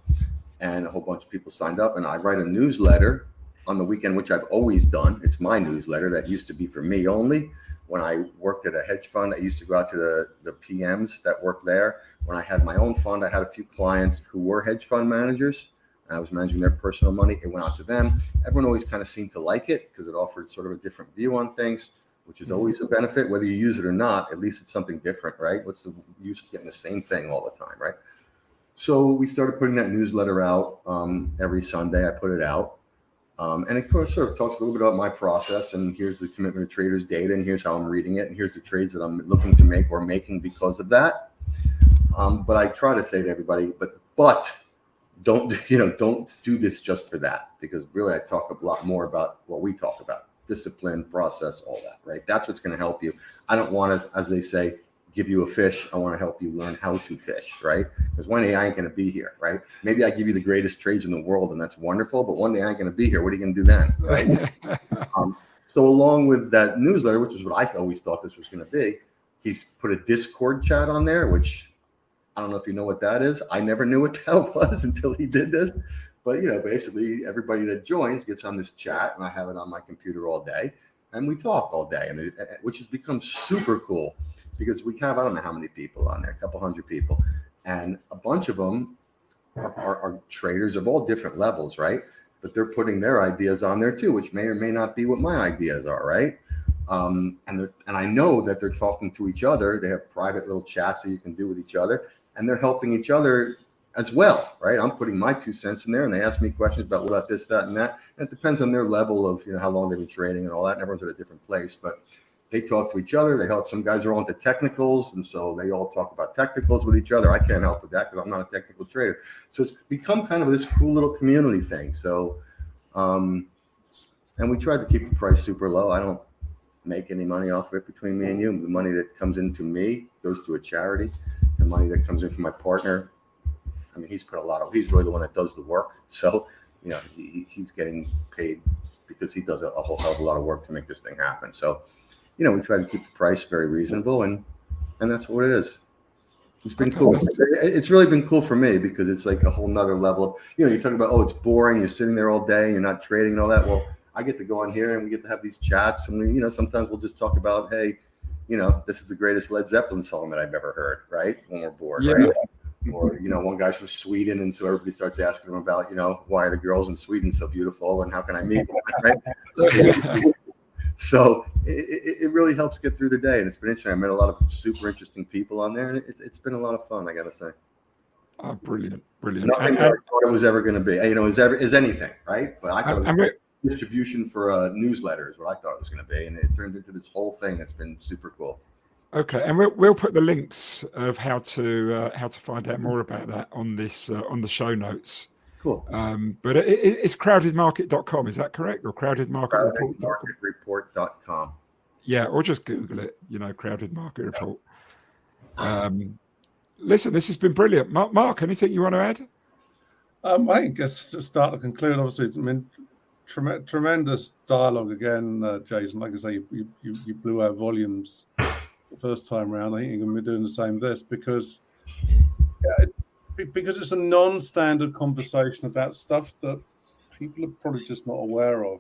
and a whole bunch of people signed up. And I write a newsletter on the weekend, which I've always done. It's my newsletter that used to be for me only. When I worked at a hedge fund, I used to go out to the PMs that worked there. When I had my own fund, I had a few clients who were hedge fund managers. I was managing their personal money. It went out to them. Everyone always kind of seemed to like it because it offered sort of a different view on things, which is always a benefit. Whether you use it or not, at least it's something different, right? What's the use of getting the same thing all the time, right? So we started putting that newsletter out every Sunday. I put it out. And it sort of talks a little bit about my process, and here's the commitment to traders data, and here's how I'm reading it, and here's the trades that I'm looking to make or making because of that. But I try to say to everybody, but don't do this just for that, because really I talk a lot more about what we talk about: discipline, process, all that, right? That's what's going to help you. I don't want to, as they say, give you a fish. I want to help you learn how to fish, right? Because one day I ain't going to be here, right? Maybe I give you the greatest trades in the world, and that's wonderful, but one day I ain't going to be here. What are you going to do then, right? So along with that newsletter, which is what I always thought this was going to be, he's put a Discord chat on there, which I don't know if you know what that is. I never knew what that was until he did this. But, basically everybody that joins gets on this chat, and I have it on my computer all day, and we talk all day, and which has become super cool because we have, I don't know how many people on there, a couple hundred people, and a bunch of them are traders of all different levels, right? But they're putting their ideas on there too, which may or may not be what my ideas are, right? And I know that they're talking to each other. They have private little chats that you can do with each other, and they're helping each other as well, right? I'm putting my 2 cents in there, and they ask me questions about this, that, and that. And it depends on their level of, how long they've been trading and all that. And everyone's at a different place, but they talk to each other. They help. Some guys are on to technicals, and so they all talk about technicals with each other. I can't help with that because I'm not a technical trader. So it's become kind of this cool little community thing. So, and we tried to keep the price super low. I don't make any money off of it between me and you. The money that comes into me goes to a charity. The money that comes in from my partner, he's really the one that does the work. So, he's getting paid because he does a whole hell of a lot of work to make this thing happen. So, we try to keep the price very reasonable, and that's what it is. It's been cool. It's really been cool for me because it's like a whole nother level. You're talking about, it's boring. You're sitting there all day. You're not trading and all that. Well, I get to go on here and we get to have these chats, and we, sometimes we'll just talk about, hey, this is the greatest Led Zeppelin song that I've ever heard, right? When we're bored, yeah. Right? Or, one guy's from Sweden, and so everybody starts asking him about, why are the girls in Sweden so beautiful, and how can I meet them, right? So it really helps get through the day, and it's been interesting. I met a lot of super interesting people on there, and it's been a lot of fun, I got to say. Oh, brilliant. Nothing I thought it was ever going to be. Is anything, right? But I thought it was distribution for a newsletter is what I thought it was going to be, and it turned into this whole thing that's been super cool. Okay, and we'll put the links of how to find out more about that on this on the show notes. Cool. But it's crowdedmarket.com, is that correct? Or crowdedmarketreport.com. Yeah, or just Google it, Crowded Market Report. Listen, this has been brilliant. Mark, anything you want to add? I guess to start to conclude, obviously, tremendous dialogue again, Jason. Like I say, you blew our volumes the first time around. I think you're going to be doing the same this because it's a non-standard conversation about stuff that people are probably just not aware of,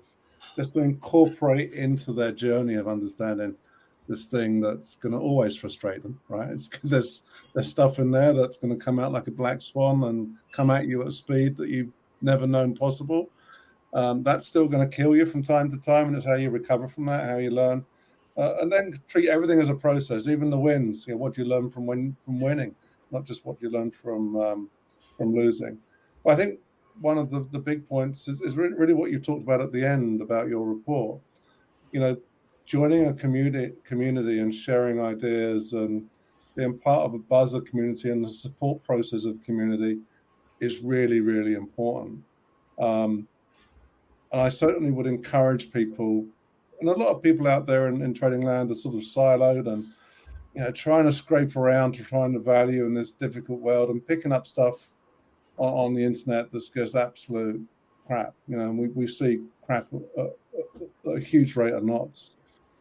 just to incorporate into their journey of understanding this thing that's going to always frustrate them, right? There's stuff in there that's going to come out like a black swan and come at you at a speed that you've never known possible. That's still going to kill you from time to time, and it's how you recover from that, how you learn. And then treat everything as a process, even the wins. What do you learn from winning, not just what you learn from losing. Well, I think one of the big points is really what you talked about at the end about your report. Joining a community and sharing ideas and being part of a buzzer community and the support process of community is really, really important. And I certainly would encourage people And a lot of people out there in trading land are sort of siloed and, trying to scrape around to find the value in this difficult world and picking up stuff on the internet that's just absolute crap. And we see crap at a huge rate of knots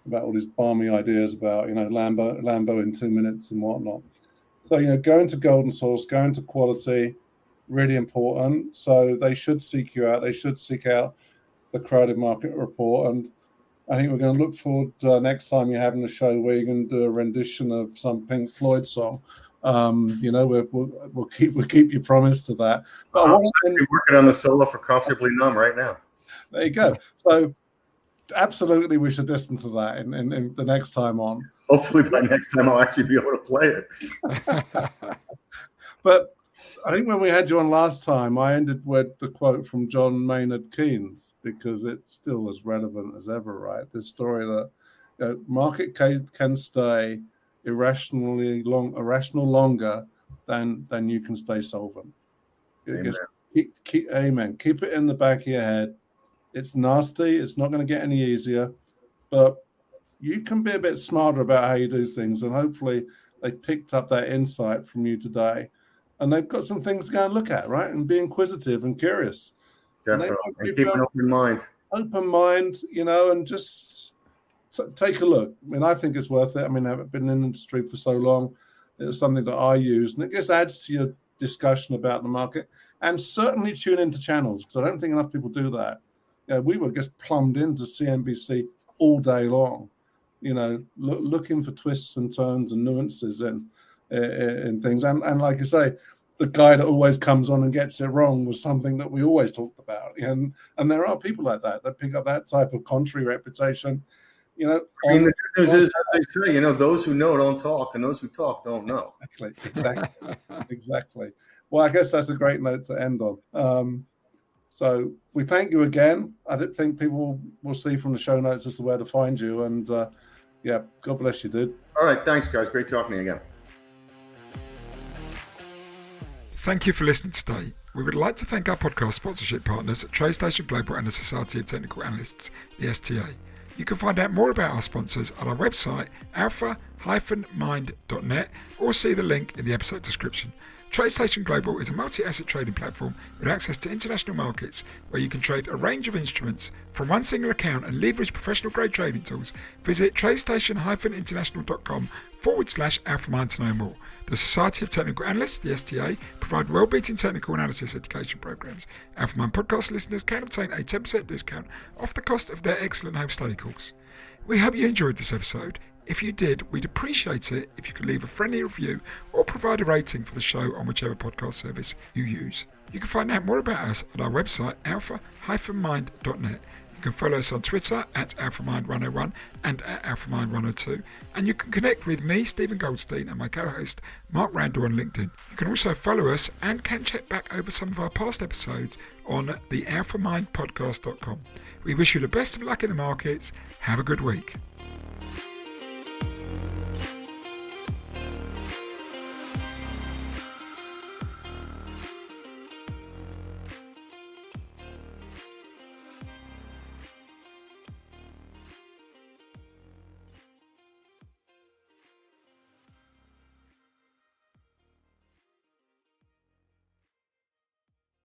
about all these balmy ideas about, Lambo in 2 minutes and whatnot. So, going to golden source, going to quality, really important. So they should seek you out. They should seek out the Crowded Market Report. And I think we're going to look forward next time you're having a show where you're going to do a rendition of some Pink Floyd song. We'll keep your promise to that. But I'm working on the solo for Comfortably Numb right now. There you go. So absolutely, we should listen to that in the next time on. Hopefully by next time I'll actually be able to play it. But I think when we had you on last time, I ended with the quote from John Maynard Keynes because it's still as relevant as ever, right? This story that market can stay irrational longer than you can stay solvent. Amen. Amen. Keep it in the back of your head. It's nasty. It's not going to get any easier, but you can be a bit smarter about how you do things. And hopefully they picked up that insight from you today. And they've got some things to go and look at, right? And be inquisitive and curious. Definitely. And keep an open mind. Open mind, and just take a look. I mean, I think it's worth it. I mean, I've been in the industry for so long. It was something that I use. And it just adds to your discussion about the market. And certainly tune into channels, because I don't think enough people do that. We were just plumbed into CNBC all day long, looking for twists and turns and nuances in things. And like I say, the guy that always comes on and gets it wrong was something that we always talked about. And there are people like that pick up that type of contrary reputation. The good news is, as they say, those who know don't talk, and those who talk don't know. Exactly. Well, I guess that's a great note to end on. So we thank you again. I didn't think people will see from the show notes as to where to find you. And God bless you, dude. All right. Thanks, guys. Great talking to you again. Thank you for listening today. We would like to thank our podcast sponsorship partners at TradeStation Global and the Society of Technical Analysts, the STA. You can find out more about our sponsors at our website, alpha-mind.net, or see the link in the episode description. TradeStation Global is a multi-asset trading platform with access to international markets where you can trade a range of instruments from one single account and leverage professional-grade trading tools. Visit tradestation-international.com/AlphaMind to know more. The Society of Technical Analysts, the STA, provide well-beaten technical analysis education programs. AlphaMind Podcast listeners can obtain a 10% discount off the cost of their excellent home study course. We hope you enjoyed this episode. If you did, we'd appreciate it if you could leave a friendly review or provide a rating for the show on whichever podcast service you use. You can find out more about us at our website, alpha-mind.net. You can follow us on Twitter at AlphaMind101 and at AlphaMind102. And you can connect with me, Stephen Goldstein, and my co-host, Mark Randall, on LinkedIn. You can also follow us and can check back over some of our past episodes on the AlphaMindPodcast.com. We wish you the best of luck in the markets. Have a good week.